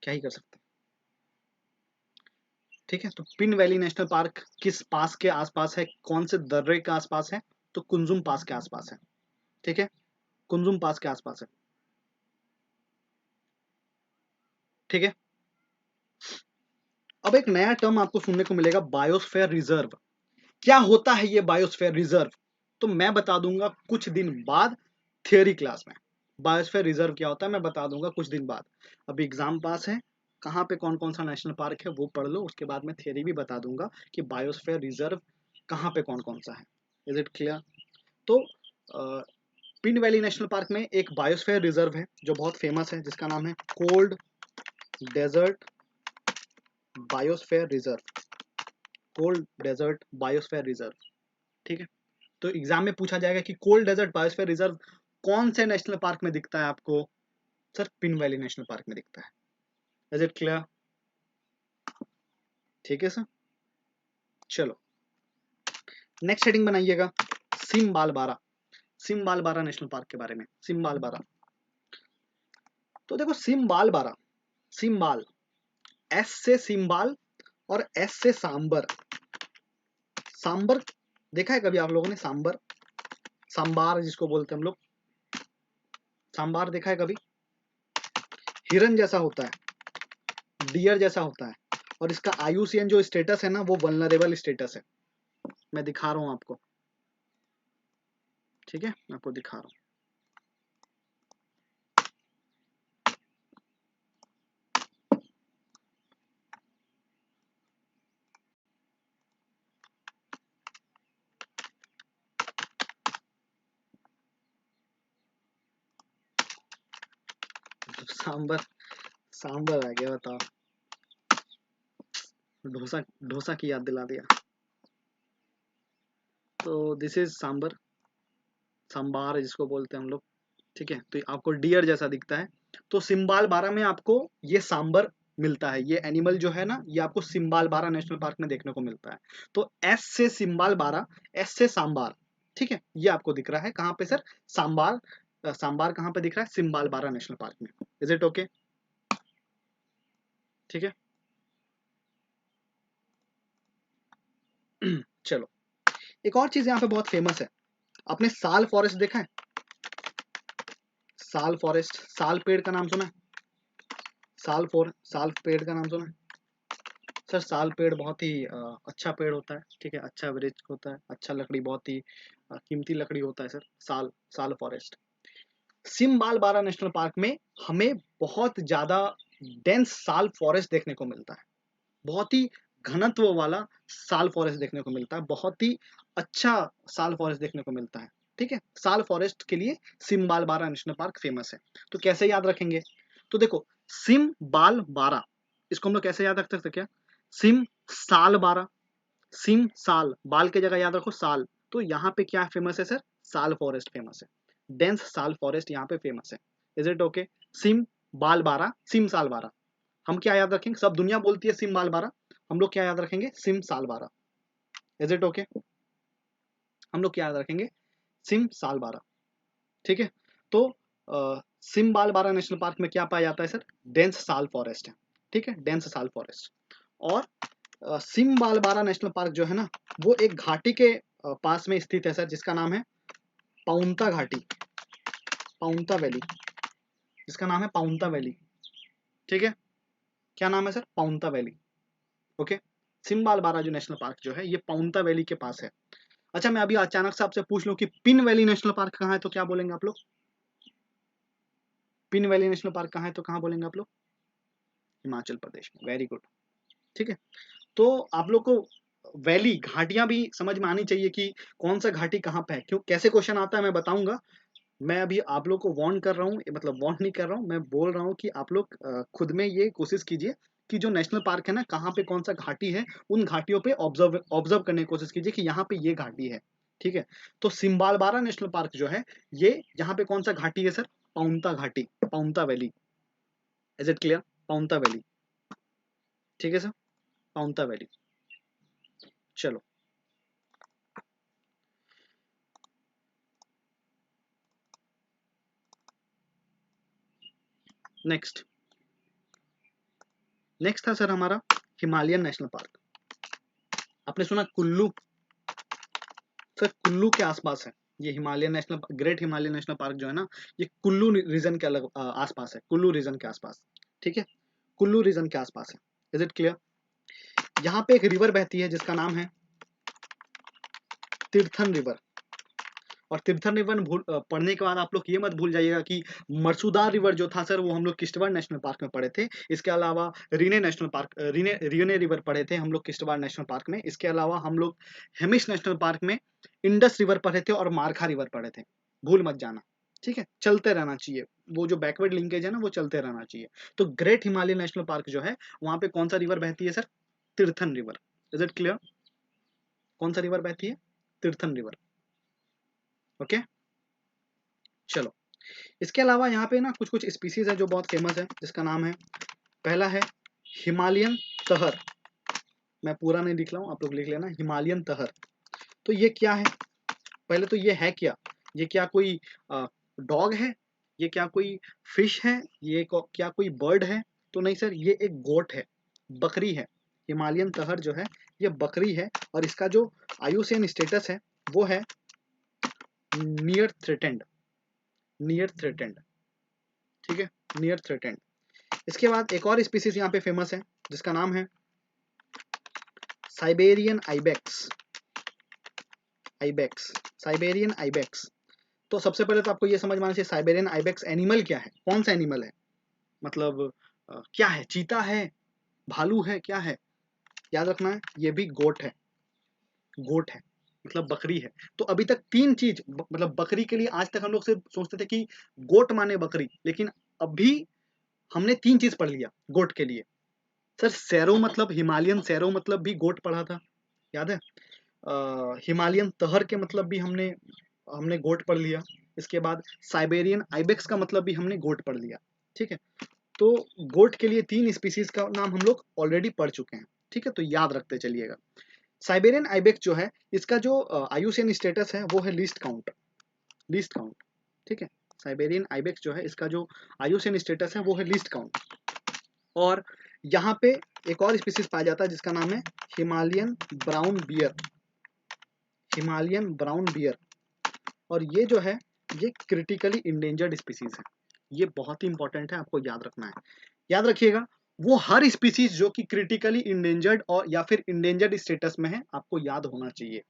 क्या ही कर सकते हैं, ठीक है। तो पिन वैली नेशनल पार्क किस पास के आसपास है, कौन से दर्रे के आसपास है? तो कुंजुम पास के आसपास है, ठीक है, कुंजुम पास के आसपास है। ठीक है। अब एक नया टर्म आपको सुनने को मिलेगा, बायोस्फीयर रिजर्व। क्या होता है ये बायोस्फीयर रिजर्व? तो मैं बता दूंगा कुछ दिन बाद थियोरी क्लास में। बायोस्फीयर रिजर्व क्या होता है मैं बता दूंगा कुछ दिन बाद। अभी एग्जाम पास है, कहाँ पे कौन कौन सा नेशनल पार्क है वो पढ़ लो, उसके बाद मैं थियोरी भी बता दूंगा कि बायोस्फीयर रिजर्व कहाँ पे कौन कौन सा है। Is it clear? तो पिन वैली नेशनल पार्क में एक बायोस्फीयर रिजर्व है जो बहुत फेमस है, जिसका नाम है cold desert biosphere reserve. Cold desert biosphere reserve, ठीक है। तो एग्जाम में पूछा जाएगा कि कोल्ड डेजर्ट बायोस्फीयर रिजर्व कौन से नेशनल पार्क में दिखता है आपको? Sir pin valley national park में दिखता है। Is it clear? ठीक है सर। चलो नेक्स्ट हेडिंग बनाइएगा, सिम्बाल बारा। सिम्बाल बारा नेशनल पार्क के बारे में। सिम्बाल बारा, तो देखो सिम्बाल बारा, सिम्बाल, एस से सिम्बाल और एस से सांबर। सांबर देखा है कभी आप लोगों ने? सांबर, सांबार जिसको बोलते हैं हम लोग, सांबार देखा है कभी? हिरन जैसा होता है, डियर जैसा होता है, और इसका आयुसीएन जो स्टेटस है ना वो वल्नरेबल स्टेटस है। मैं दिखा रहा हूं आपको, ठीक है, मैं आपको दिखा रहा हूं। सांबर, सांबर आ गया, बताओ। डोसा, डोसा की याद दिला दिया। तो दिस इज सांबर, सांबार जिसको बोलते हैं हम लोग, ठीक है। तो आपको डियर जैसा दिखता है। तो सिम्बाल बारा में आपको ये सांबर मिलता है। ये एनिमल जो है ना ये आपको सिम्बाल बारा नेशनल पार्क में देखने को मिलता है। तो एस से सिम्बाल बारा, एस से सांबार, ठीक है, ये आपको दिख रहा है कहाँ पे सर? सांबार, सांबार कहाँ पे दिख रहा है? सिम्बाल बारा नेशनल पार्क में। Is it okay? ठीक है। चलो एक और चीज यहाँ पे बहुत फेमस है, आपने साल फॉरेस्ट देखा है? साल फॉरेस्ट, साल पेड़ का नाम सुना है? साल पेड़ का नाम सुना है? सर साल पेड़ बहुत ही अच्छा पेड़ होता है, ठीक है, अच्छा वृक्ष होता है, अच्छा लकड़ी, बहुत ही कीमती लकड़ी होता है सर, साल, साल फॉरेस्ट। सिम्बाल बारा नेशनल पार्क में हमें बहुत ज्यादा डेंस साल फॉरेस्ट देखने को मिलता है। बहुत ही घनत्व वाला साल फॉरेस्ट देखने को मिलता है, बहुत ही अच्छा साल फॉरेस्ट देखने को मिलता है, ठीक है। साल फॉरेस्ट के लिए सिम्बाल बारा नेशनल पार्क फेमस है। तो कैसे याद रखेंगे? तो देखो सिम बाल बारा, इसको हम लोग कैसे याद रख सकते हैं क्या? सिम साल बारा, सिम साल, बाल की जगह याद रखो साल। तो यहाँ पे क्या फेमस है सर? साल फॉरेस्ट फेमस है, डेंस साल फॉरेस्ट यहाँ पे फेमस है। Is it okay? सिम बाल बारा, सिम साल बारा। हम क्या याद रखेंगे? सब दुनिया बोलती है सिम बाल बारा, हम लोग क्या याद रखेंगे? सिम साल बारा। Is it okay? हम लोग क्या याद रखेंगे? सिम साल बारा, ठीक है। तो सिम बाल बारा नेशनल पार्क में क्या पाया जाता है सर? डेंस साल फॉरेस्ट है, ठीक है, डेंस साल फॉरेस्ट। और सिम बाल बारा नेशनल पार्क जो है ना वो एक घाटी के पास में स्थित है सर, जिसका नाम है पाउंता घाटी, पाउंता वैली, जिसका नाम है पाउंता वैली, ठीक है। क्या नाम है sir? Paonta valley, okay. Simbalbara जो नेशनल पार्क जो है ये पाउंता वैली के पास है। अच्छा मैं अभी अचानक से आपसे पूछ लूं कि पिन वैली नेशनल पार्क कहाँ है, तो क्या बोलेंगे आप लोग? पिन वैली नेशनल पार्क कहाँ है तो कहाँ बोलेंगे आप लोग? हिमाचल प्रदेश में, वेरी गुड, ठीक है। तो आप लोग को वैली, घाटियां भी समझ में आनी चाहिए कि कौन सा घाटी कहाँ पे है, क्यों, कैसे क्वेश्चन आता है मैं बताऊंगा। मैं अभी आप लोग को वार्न कर रहा हूँ, मतलब वार्न नहीं कर रहा हूँ, मैं बोल रहा हूँ कि आप लोग खुद में ये कोशिश कीजिए कि जो नेशनल पार्क है ना कहाँ पे कौन सा घाटी है, उन घाटियों पे ऑब्जर्व ऑब्जर्व करने की कोशिश कीजिए कि यहाँ पे ये घाटी है, ठीक है। तो सिम्बालबारा नेशनल पार्क जो है ये यहाँ पे कौन सा घाटी है सर? पाउंता घाटी, Paonta valley. Is it clear? Paonta valley, ठीक है सर, पाउंता वैली। चलो नेक्स्ट, नेक्स्ट था सर हमारा हिमालयन नेशनल पार्क। आपने सुना कुल्लू? सर कुल्लू के आसपास है ये Himalayan national, great Himalayan national park जो है ना ये कुल्लू रीजन के अलग आसपास है, कुल्लू रीजन के आसपास, ठीक है। कुल्लू रीजन के आसपास है। Is it clear? यहाँ पे एक रिवर बहती है जिसका नाम है तीर्थन रिवर। और तीर्थन रिवर पढ़ने के बाद आप लोग ये मत भूल जाइएगा कि मरसुदार रिवर जो था सर वो हम लोग किश्तवाड़ नेशनल पार्क में पढ़े थे। इसके अलावा रीने नेशनल पार्क, रियोने रिवर पढ़े थे हम लोग किश्तवाड़ नेशनल पार्क में। इसके अलावा हम लोग हेमिश नेशनल पार्क में इंडस रिवर पढ़े थे और मारखा रिवर पढ़े थे। भूल मत जाना, ठीक है? चलते रहना चाहिए, वो जो बैकवर्ड लिंकेज है ना वो चलते रहना चाहिए। तो ग्रेट हिमालय नेशनल पार्क जो है वहां पे कौन सा रिवर बहती है sir? Tirthan river. Is it clear? कौन सा रिवर बहती है? तीर्थन रिवर। ओके, चलो। इसके अलावा यहाँ पे ना कुछ कुछ स्पीसीज है जो बहुत फेमस है, जिसका नाम है, पहला है हिमालयन तहर। मैं पूरा नहीं लिख रहा हूँ, आप लोग लिख लेना, हिमालयन तहर। तो ये क्या है? पहले तो ये है क्या? ये क्या कोई डॉग है? ये क्या कोई फिश है? ये क्या कोई बर्ड है? तो नहीं सर, ये एक गोट है, बकरी है। हिमालयन तहर जो है ये बकरी है और इसका जो आयुसीएन स्टेटस है वो है नियर थ्रेटेंड। नियर थ्रेटेंड, ठीक है, नियर थ्रेटेंड। इसके बाद एक और स्पीसीज यहाँ पे फेमस है जिसका नाम है Siberian ibex. Ibex, Siberian ibex. तो सबसे पहले तो आपको ये समझ में आना चाहिए साइबेरियन आइबेक्स एनिमल क्या है, कौन सा एनिमल है, मतलब क्या है? चीता है, भालू है, क्या है? याद रखना है ये भी गोट है। गोट है मतलब बकरी है। तो अभी तक तीन चीज, मतलब बकरी के लिए आज तक हम लोग सिर्फ सोचते थे कि गोट माने बकरी, लेकिन अभी हमने तीन चीज पढ़ लिया गोट के लिए। सर सैरो मतलब हिमालयन सैरो मतलब भी गोट पढ़ा था, याद है? हिमालयन तहर के मतलब भी हमने हमने गोट पढ़ लिया। इसके बाद साइबेरियन आइबेक्स का मतलब भी हमने गोट पढ़ लिया, ठीक है? तो गोट के लिए तीन स्पीसीज का नाम हम लोग ऑलरेडी पढ़ चुके हैं, ठीक है? तो याद रखते चलिएगा। साइबेरियन आइबेक्स जो है इसका जो आयुसीएन स्टेटस है वो है लीस्ट काउंट। लीस्ट काउंट, ठीक है? साइबेरियन आइबेक्स जो है इसका जो आयुसीएन स्टेटस है वो है लीस्ट काउंट। और यहाँ पे एक और स्पीसीज पाया जाता है जिसका नाम है Himalayan brown beer. Himalayan brown beer. और ये जो है ये क्रिटिकली इंडेंजर्ड स्पीसीज है। ये बहुत ही इंपॉर्टेंट है, आपको याद रखना है। याद रखिएगा, वो हर स्पीसीज जो कि क्रिटिकली इंडेंजर्ड और या फिर इंडेंजर्ड स्टेटस में है आपको याद होना चाहिए।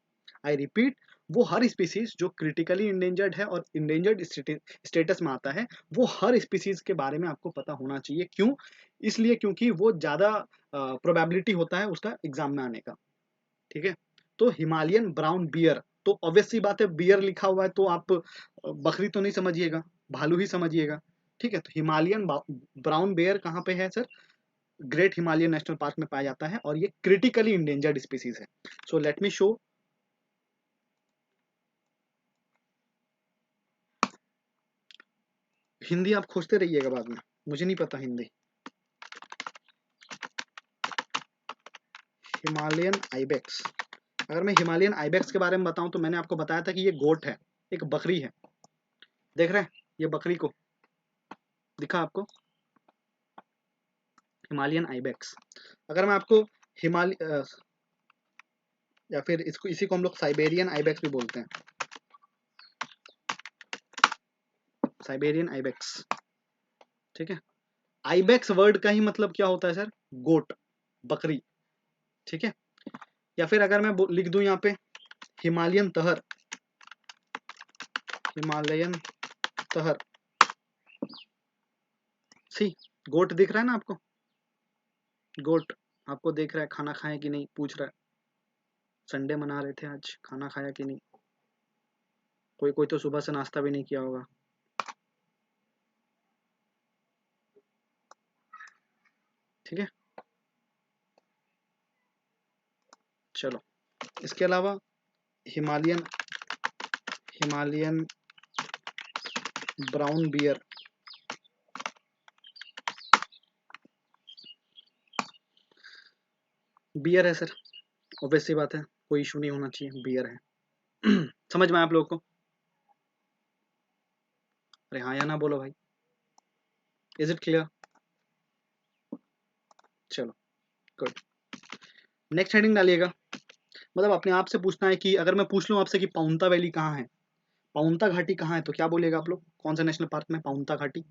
आई रिपीट, वो हर स्पीसीज जो क्रिटिकली इंडेंजर्ड है और इंडेंजर्ड स्टेटस में आता है वो हर स्पीसीज के बारे में आपको पता होना चाहिए। क्यों? इसलिए क्योंकि वो ज्यादा प्रोबेबिलिटी होता है उसका एग्जाम में आने का, ठीक है? तो हिमालयन ब्राउन बियर, तो ऑब्वियस सी बात है बियर लिखा हुआ है तो आप बकरी तो नहीं समझिएगा, भालू ही समझिएगा, ठीक है? तो हिमालयन ब्राउन बियर कहाँ पे है sir? Great Himalayan national park में पाया जाता है और ये क्रिटिकली इंडेंजर्ड स्पीसीज है। So let me show. Hindi आप खोजते रहिएगा बाद में, मुझे नहीं पता हिंदी। हिमालयन आइबेक्स, अगर मैं हिमालयन आइबेक्स के बारे में बताऊं तो मैंने आपको बताया था कि ये गोट है, एक बकरी है। देख रहे हैं ये बकरी को, दिखा आपको? Himalayan ibex. अगर मैं आपको हिमालय या फिर इसको इसी को हम लोग साइबेरियन आइबेक्स भी बोलते हैं, साइबेरियन आइबेक्स, ठीक है? आइबेक्स वर्ड का ही मतलब क्या होता है सर? गोट, बकरी, ठीक है? या फिर अगर मैं लिख दूं यहाँ पे हिमालयन तहर, हिमालयन तहर, सी, गोट दिख रहा है ना आपको? गोट आपको देख रहा है, खाना खाए कि नहीं पूछ रहा है। संडे मना रहे थे, आज खाना खाया कि नहीं? कोई कोई तो सुबह से नाश्ता भी नहीं किया होगा। ठीक है, चलो। इसके अलावा Himalayan, Himalayan brown bear, bear है सर, ऑब्वियस सी बात है, कोई इशू नहीं होना चाहिए, बियर है। समझ में आया आप लोगों को? अरे हाँ या ना बोलो भाई, इज इट क्लियर? चलो, गुड। नेक्स्ट हेडिंग डालिएगा। मतलब अपने आप से पूछना है कि अगर मैं पूछ लूँ आपसे कि पाउंता वैली कहाँ है, पाउंता घाटी कहाँ है, तो क्या बोलेगा आप लोग? कौन सा नेशनल पार्क में पाउंता घाटी?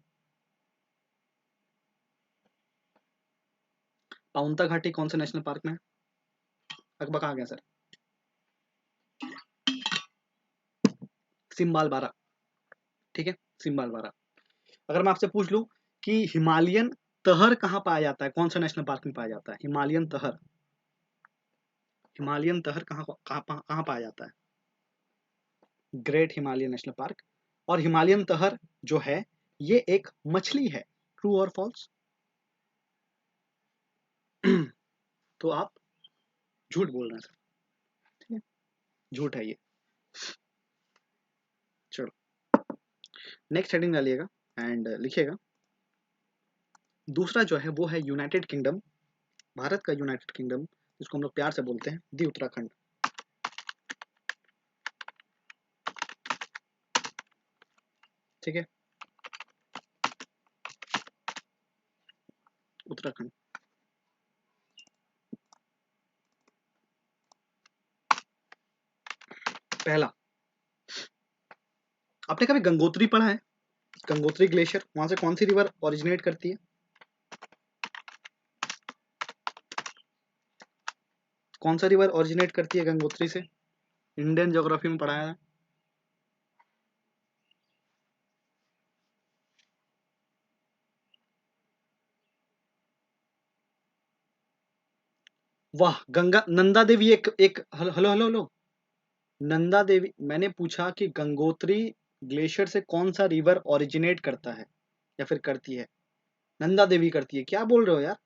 पाउंता घाटी कौन से नेशनल पार्क में है? अकबका आ गया सर। सिम्बालबारा, ठीक है, सिम्बालबारा। अगर मैं आपसे पूछ लूं कि हिमालयन तहर कहाँ पाया जाता है, कौन सा नेशनल पार्क में पाया जाता है हिमालयन तहर? हिमालयन तहर कहाँ कहाँ कहाँ पाया जाता है? Great Himalayan national park. और हिमालयन तहर जो है ये एक मछली है, ट्रू और फॉल्स? तो आप झूठ बोल रहे हैं सर, ठीक है, झूठ है ये। चलो नेक्स्ट हेडिंग डालिएगा एंड लिखिएगा। दूसरा जो है वो है यूनाइटेड किंगडम, भारत का यूनाइटेड किंगडम, जिसको हम लोग प्यार से बोलते हैं दी उत्तराखंड। ठीक है, उत्तराखंड। पहला, आपने कभी गंगोत्री पढ़ा है? गंगोत्री ग्लेशियर, वहां से कौन सी रिवर ओरिजिनेट करती है? कौन सा रिवर ओरिजिनेट करती है गंगोत्री से? इंडियन ज्योग्राफी में पढ़ाया है। वाह, गंगा नंदा देवी एक एक hello hello hello hello. Nanda Devi, मैंने पूछा कि गंगोत्री ग्लेशियर से कौन सा रिवर ओरिजिनेट करता है या फिर करती है? नंदा देवी करती है, क्या बोल रहे हो यार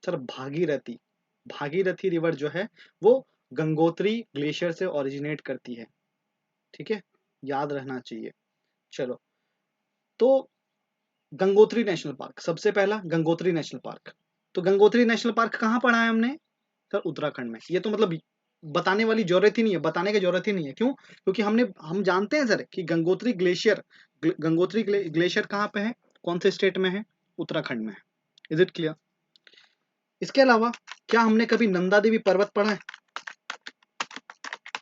सर? भागीरथी, भागीरथी रिवर जो है वो गंगोत्री ग्लेशियर से ओरिजिनेट करती है, ठीक है, याद रहना चाहिए। चलो, तो गंगोत्री नेशनल पार्क, सबसे पहला गंगोत्री नेशनल पार्क। तो गंगोत्री नेशनल पार्क कहाँ पढ़ा है हमने सर? उत्तराखंड में। ये तो मतलब बताने वाली जरूरत ही नहीं है, बताने की जरूरत ही नहीं है। क्यों? क्योंकि हम जानते हैं सर कि गंगोत्री ग्लेशियर, गंगोत्री ग्लेशियर कहाँ पे है, कौन से स्टेट में है? उत्तराखंड में है। Is it clear? इसके अलावा क्या हमने कभी नंदा देवी पर्वत पढ़ा है?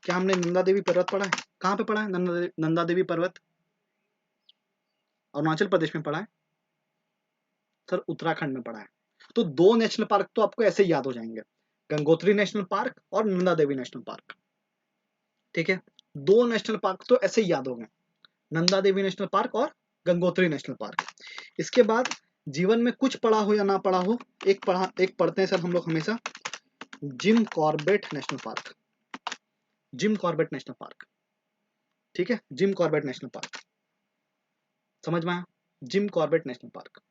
क्या हमने नंदा देवी पर्वत पढ़ा है? कहाँ पे पढ़ा है नंदा देवी पर्वत? अरुणाचल प्रदेश में पढ़ा है सर, उत्तराखंड में पढ़ा है। तो दो नेशनल पार्क तो आपको ऐसे ही याद हो जाएंगे, गंगोत्री नेशनल पार्क और नंदा देवी नेशनल पार्क, ठीक है। दो नेशनल पार्क तो ऐसे ही याद हो गए, नंदा देवी नेशनल पार्क और गंगोत्री नेशनल पार्क। इसके बाद जीवन में कुछ पढ़ा हो या ना पढ़ा हो, एक पढ़ते हैं सर हम लोग हमेशा, gym Corbett national park. Gym Corbett national park, ठीक है, जिम कॉर्बेट नेशनल पार्क, समझ में आया? Gym Corbett national park,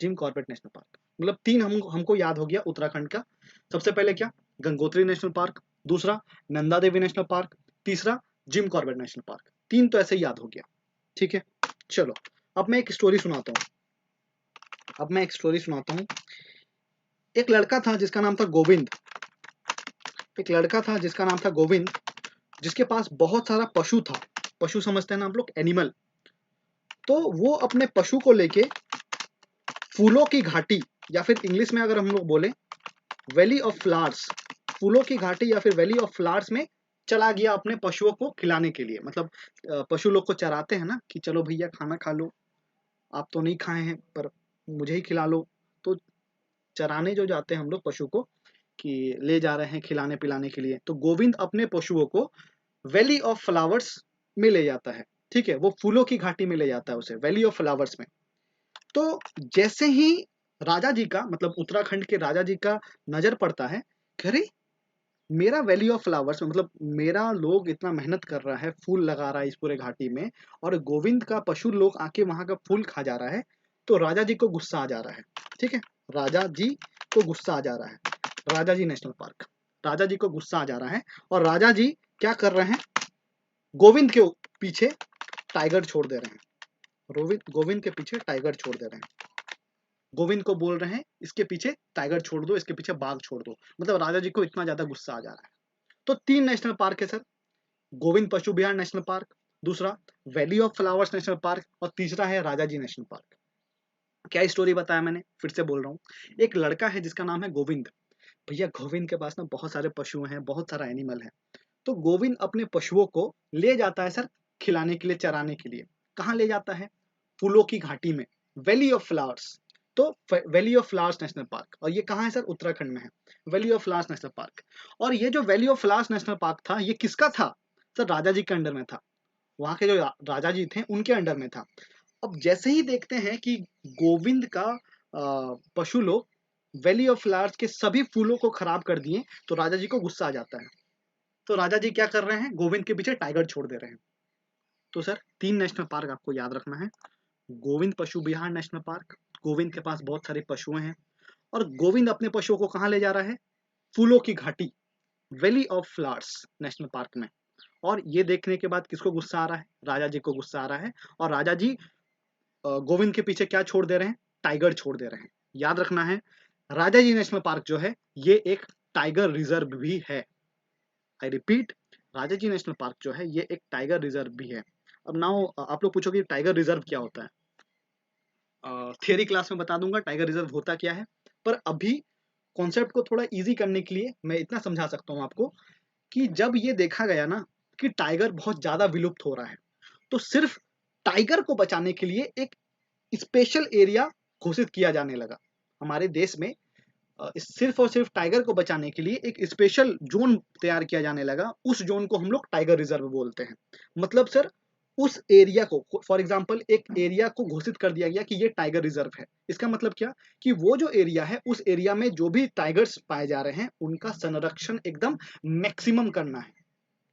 gym Corbett national park, मतलब तीन हमको याद हो गया उत्तराखंड का। सबसे पहले क्या? गंगोत्री नेशनल पार्क, दूसरा नंदा देवी नेशनल पार्क, तीसरा जिम कॉर्बेट नेशनल पार्क। तीन तो ऐसे ही याद हो गया, ठीक है। चलो, अब मैं एक स्टोरी सुनाता हूँ। एक लड़का था जिसका नाम था गोविंद, एक लड़का था जिसका नाम था गोविंद, जिसके पास बहुत सारा पशु था। पशु समझते हैं ना आप लोग, एनिमल। तो वो अपने पशु को लेके फूलों की घाटी, या फिर इंग्लिश में अगर हम लोग बोले वैली ऑफ फ्लावर्स, फूलों की घाटी या फिर वैली ऑफ फ्लावर्स में चला गया अपने पशुओं को खिलाने के लिए। मतलब पशु लोग को चराते हैं ना कि चलो भैया खाना खा लो, आप तो नहीं खाए हैं पर मुझे ही खिला लो। तो चराने जो जाते हैं हम लोग पशु को, कि ले जा रहे हैं खिलाने पिलाने के लिए, तो गोविंद अपने पशुओं को वैली ऑफ फ्लावर्स में ले जाता है, ठीक है, वो फूलों की घाटी में ले जाता है उसे, वैली ऑफ फ्लावर्स में। तो जैसे ही राजा जी का, मतलब उत्तराखंड के राजा जी का नजर पड़ता है, अरे मेरा वैली ऑफ फ्लावर्स में, मतलब मेरा लोग इतना मेहनत कर रहा है, फूल लगा रहा है इस पूरे घाटी में, और गोविंद का पशु लोग आके वहां का फूल खा जा रहा है, तो राजा जी को गुस्सा आ जा रहा है, ठीक है, राजा जी को गुस्सा आ जा रहा है। राजा जी नेशनल पार्क, राजा जी को गुस्सा आ जा रहा है, और राजा जी क्या कर रहे हैं, गोविंद के पीछे टाइगर छोड़ दे रहे हैं। गोविंद के पीछे टाइगर छोड़ दे रहे हैं, गोविंद को बोल रहे हैं इसके पीछे टाइगर छोड़ दो, इसके पीछे बाघ छोड़ दो। मतलब राजा जी को इतना ज्यादा गुस्सा आ जा रहा है। तो तीन नेशनल पार्क है sir, Govind Pashu Vihar national park, दूसरा valley of flowers national park, और तीसरा है राजा जी नेशनल पार्क। क्या स्टोरी बताया मैंने, फिर से बोल रहा हूँ। एक लड़का है जिसका नाम है गोविंद। भैया गोविंद के पास ना बहुत सारे पशु हैं, बहुत सारा एनिमल है। तो गोविंद अपने पशुओं को ले जाता है सर खिलाने के लिए, चराने के लिए। कहाँ ले जाता है? फूलों की घाटी में, वैली ऑफ फ्लावर्स। तो valley of flowers national park, और ये कहाँ है सर? उत्तराखंड में है valley of flowers national park. और ये जो valley of flowers national park था, ये किसका था सर? राजा जी के अंडर में था। वहाँ के जो राजा जी थे उनके अंडर में था। अब जैसे ही देखते हैं कि गोविंद का पशु लोग वैली ऑफ फ्लावर्स के सभी फूलों को खराब कर दिए, तो राजा जी को गुस्सा आ जाता है। तो राजा जी क्या कर रहे हैं? गोविंद के पीछे टाइगर छोड़ दे रहे हैं। तो सर 3 नेशनल पार्क आपको याद रखना है। गोविंद पशु विहार नेशनल पार्क, गोविंद के पास बहुत सारे पशु हैं, और गोविंद अपने पशुओं को कहाँ ले जा रहा है? फूलों की घाटी valley of flowers national park में। और ये देखने के बाद किसको गुस्सा आ रहा है? राजा जी को गुस्सा आ रहा है। और राजा जी गोविंद के पीछे क्या छोड़ दे रहे हैं? टाइगर छोड़ दे रहे हैं। याद रखना है, राजा जी नेशनल पार्क जो है ये एक टाइगर रिजर्व भी है। I repeat, Rajaji national park जो है ये एक टाइगर रिजर्व भी है। अब नाउ आप लोग पूछोगे टाइगर रिजर्व क्या होता है? थियरी क्लास में बता दूंगा टाइगर रिजर्व होता क्या है, पर अभी कॉन्सेप्ट को थोड़ा इजी करने के लिए मैं इतना समझा सकता हूँ आपको कि जब ये देखा गया ना कि टाइगर बहुत ज्यादा विलुप्त हो रहा है, तो सिर्फ टाइगर को बचाने के लिए एक स्पेशल एरिया घोषित किया जाने लगा हमारे देश में। सिर्फ और सिर्फ टाइगर को बचाने के लिए एक स्पेशल जोन तैयार किया जाने लगा। उस जोन को हम लोग टाइगर रिजर्व बोलते हैं। मतलब सर उस एरिया को, फॉर एग्जांपल एक एरिया को घोषित कर दिया गया कि ये टाइगर रिजर्व है। इसका मतलब क्या? कि वो जो एरिया है उस एरिया में जो भी टाइगर्स पाए जा रहे हैं उनका संरक्षण एकदम मैक्सिमम करना है।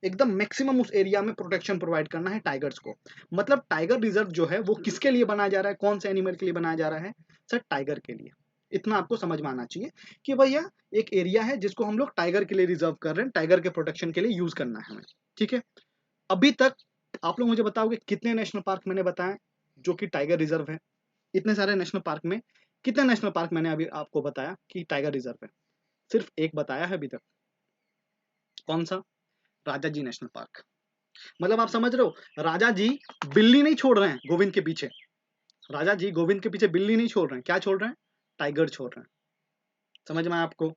एकदम मैक्सिमम उस एरिया में प्रोटेक्शन प्रोवाइड करना है टाइगर्स को। मतलब टाइगर रिजर्व जो है वो किसके लिए बनाया जा रहा है? कौन से एनिमल के लिए बनाया जा रहा है सर? टाइगर के लिए। इतना आपको समझ में आना चाहिए कि भैया एक एरिया है जिसको हम लोग टाइगर के लिए रिजर्व कर रहे हैं, टाइगर के प्रोटेक्शन के लिए यूज करना है हमें। ठीक है, अभी तक आप लोग मुझे बताओगे कितने नेशनल पार्क मैंने बताए जो कि टाइगर रिजर्व है? इतने सारे नेशनल पार्क में कितने नेशनल पार्क मैंने अभी आपको बताया कि टाइगर रिजर्व है? सिर्फ एक बताया है अभी तक। कौन सा? राजा जी नेशनल पार्क। मतलब आप समझ रहे हो, राजा जी बिल्ली नहीं छोड़ रहे हैं गोविंद के पीछे। राजा जी गोविंद के पीछे बिल्ली नहीं छोड़ रहे हैं, क्या छोड़ रहे हैं? टाइगर छोड़ रहे हैं। समझ में आया आपको?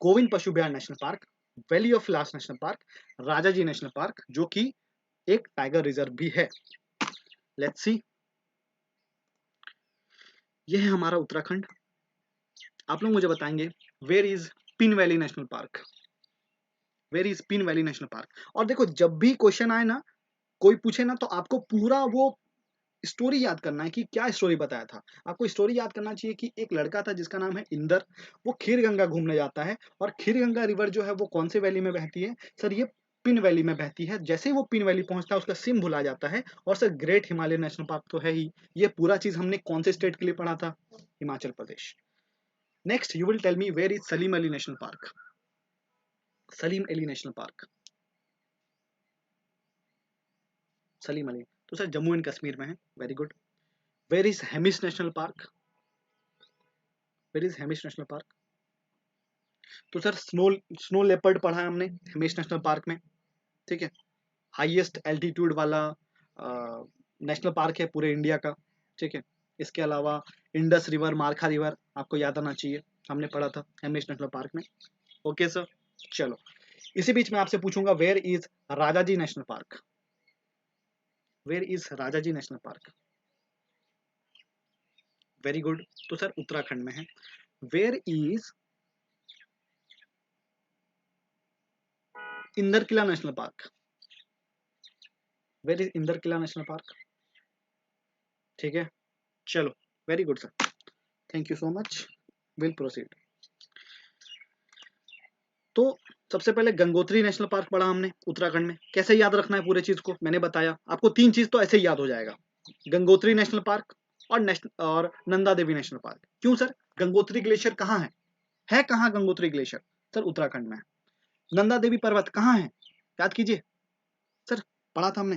Govind Pashu Vihar national park, valley of flowers national park, Rajaji national park जो कि एक टाइगर रिजर्व भी है। लेट्स सी, ये है हमारा उत्तराखंड। आप लोग मुझे बताएंगे where is Pin valley national park? Where is Pin valley national park? और देखो जब भी क्वेश्चन आए ना, कोई पूछे ना, तो आपको पूरा वो स्टोरी याद करना है कि क्या स्टोरी बताया था। आपको स्टोरी याद करना चाहिए कि एक लड़का था जिसका नाम है इंदर। वो खीर गंगा घूमने जाता है, और खीर गंगा रिवर जो है वो कौन से वैली में बहती है सर? ये पिन वैली में बहती है। जैसे ही वो पिन वैली पहुंचता है उसका सिम भुला जाता है। और sir great Himalaya national park तो है ही। ये पूरा चीज हमने कौन से स्टेट के लिए पढ़ा था? Himachal Pradesh. Next you will tell me where is Salim Ali national park? Salim Ali national park, Salim Ali तो सर जम्मू एंड कश्मीर में है। Very good. Where is Hemis national park? Where is Hemis national park? तो सर स्नो स्नो लेपर्ड पढ़ा है हमने हेमिस नेशनल पार्क में। ठीक है, हाईएस्ट एल्टीट्यूड वाला नेशनल पार्क है पूरे इंडिया का। ठीक है, इसके अलावा इंडस रिवर, मारखा रिवर आपको याद आना चाहिए, हमने पढ़ा था हेमिस नेशनल पार्क में। ओके सर, चलो इसी बीच में आपसे पूछूंगा where is Rajaji national park? Where is Rajaji national park? Very good, तो सर उत्तराखंड में है। Where is Inder Kila national park? Where is Inder Kila national park? ठीक है, चलो very good sir, thank you so much. Will proceed. तो सबसे पहले गंगोत्री नेशनल पार्क पढ़ा हमने उत्तराखंड में। कैसे याद रखना है पूरे चीज को मैंने बताया आपको। 3 चीज तो ऐसे ही याद हो जाएगा, गंगोत्री नेशनल पार्क और नंदा देवी नेशनल पार्क। क्यों सर? गंगोत्री ग्लेशियर कहाँ है कहाँ गंगोत्री ग्लेशियर? सर उत्तराखंड में है। नंदा देवी पर्वत कहाँ है? याद कीजिए सर, पढ़ा था हमने,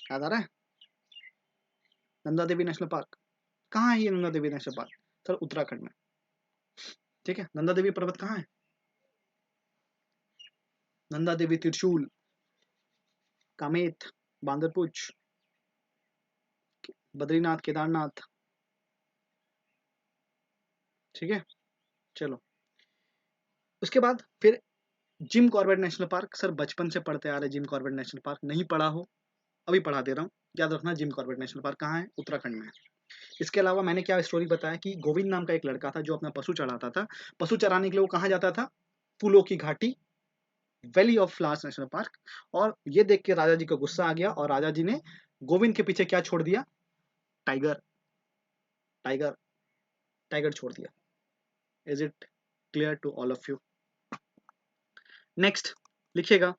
याद आ रहा है? नंदा देवी नेशनल पार्क कहाँ है? ये Nanda Devi national park sir Uttarakhand में। ठीक है, नंदा देवी पर्वत कहाँ है? नंदा देवी, त्रिशूल, कामेत, बांदरपुच, बद्रीनाथ, केदारनाथ। ठीक है, चलो उसके बाद फिर gym Corbett national park. Sir बचपन से पढ़ते आ रहे जिम कॉर्बेट नेशनल पार्क, नहीं पढ़ा हो अभी पढ़ा दे रहा हूँ, याद रखना जिम कॉर्बेट नेशनल पार्क कहाँ है? उत्तराखंड में है। इसके अलावा मैंने क्या स्टोरी बताया कि गोविंद नाम का एक लड़का था जो अपना पशु चराता था। पशु चराने के लिए वो कहाँ जाता था? फूलों की घाटी, valley of flowers national park. और ये देख के राजा जी को गुस्सा आ गया और राजा जी ने गोविंद के पीछे क्या छोड़ दिया? टाइगर। टाइगर। टाइगर छोड़ दिया। Is it clear to all of you? Next लिखिएगा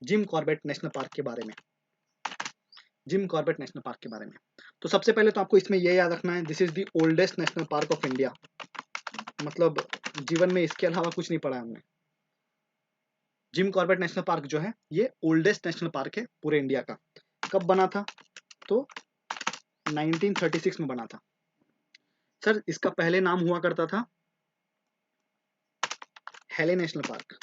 जिम कॉर्बेट नेशनल पार्क के बारे में। जिम कॉर्बेट नेशनल पार्क के बारे में तो सबसे पहले तो आपको इसमें ये याद रखना है, this is the oldest national park of India. मतलब जीवन में इसके अलावा कुछ नहीं पढ़ा हमने। जिम कॉर्बेट नेशनल पार्क जो है ये ओल्डेस्ट नेशनल पार्क है पूरे इंडिया का। कब बना था? तो 1936 में बना था। सर इसका पहले नाम हुआ करता था हेले नेशनल पार्क।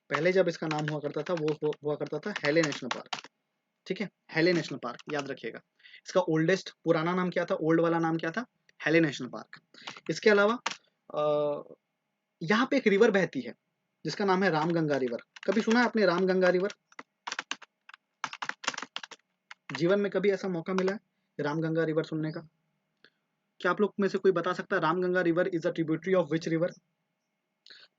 पहले जब इसका नाम हुआ करता था वो हुआ करता था हेले नेशनल पार्क। ठीक है, हेले नेशनल पार्क याद रखिएगा। इसका ओल्डेस्ट पुराना नाम क्या था? ओल्ड वाला नाम क्या था? हेले नेशनल पार्क। इसके अलावा यहाँ पे एक रिवर बहती है जिसका नाम है रामगंगा रिवर। कभी सुना है आपने रामगंगा रिवर? जीवन में कभी ऐसा मौका मिला है रामगंगा रिवर सुनने का? क्या आप लोग में से कोई बता सकता है Ramganga river is a tributary of which river?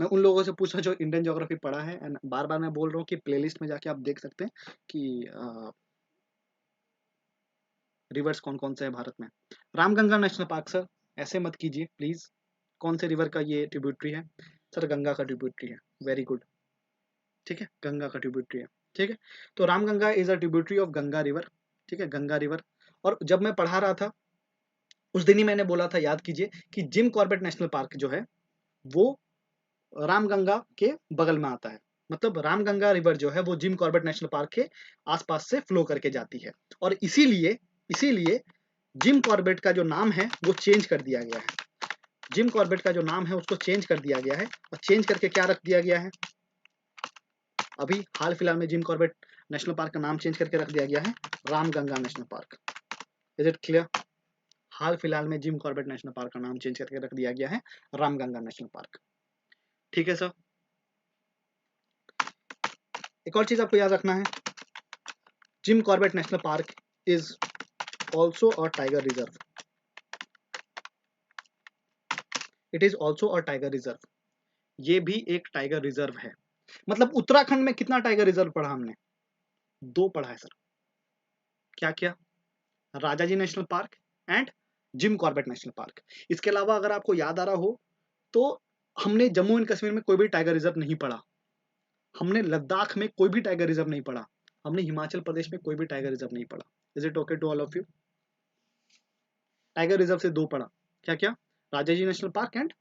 मैं उन लोगों से पूछा जो इंडियन ज्योग्राफी पढ़ा है, एंड बार बार मैं बोल रहा हूँ कि प्लेलिस्ट में जाके आप देख सकते हैं कि रिवर्स कौन कौन से हैं भारत में। रामगंगा नेशनल पार्क सर, ऐसे मत कीजिए प्लीज। कौन से रिवर का ये ट्रिब्यूटरी है? सर गंगा का ट्रिब्यूटरी है। Very good. ठीक है, गंगा का ट्रिब्यूटरी है। ठीक है, तो Ramganga is a tributary of Ganga river. ठीक है, गंगा रिवर। और जब मैं पढ़ा रहा था उस दिन ही मैंने बोला था, याद कीजिए, कि जिम कॉर्बेट नेशनल पार्क जो है वो रामगंगा के बगल में आता है। मतलब रामगंगा रिवर जो है वो जिम कॉर्बेट नेशनल पार्क के आसपास से फ्लो करके जाती है। और इसीलिए इसीलिए जिम कॉर्बेट का जो नाम है वो चेंज कर दिया गया है। जिम कॉर्बेट का जो नाम है उसको चेंज कर दिया गया है। और चेंज करके क्या रख दिया गया है? अभी हाल फिलहाल में जिम कॉर्बेट नेशनल पार्क का नाम चेंज करके रख दिया गया है Ramganga national park. Is it clear? हाल फिलहाल में जिम कॉर्बेट नेशनल पार्क का नाम चेंज करके रख दिया गया है रामगंगा नेशनल पार्क। ठीक है सर। एक और चीज आपको याद रखना है, gym Corbett national park is also a tiger reserve. It is also a tiger reserve. ये भी एक टाइगर रिजर्व है। मतलब उत्तराखंड में कितना टाइगर रिजर्व पढ़ा हमने? 2 पढ़ा है सर। क्या क्या? Rajaji national park and Jim Corbett national park. इसके अलावा अगर आपको याद आ रहा हो तो हमने जम्मू एंड कश्मीर में कोई भी टाइगर रिजर्व नहीं पढ़ा। हमने लद्दाख में कोई भी टाइगर रिजर्व नहीं पढ़ा। हमने हिमाचल प्रदेश में कोई भी टाइगर रिजर्व नहीं पढ़ा। Is it okay to all of you? Tiger reserve से 2 पढ़ा। क्या क्या? Rajaji national park and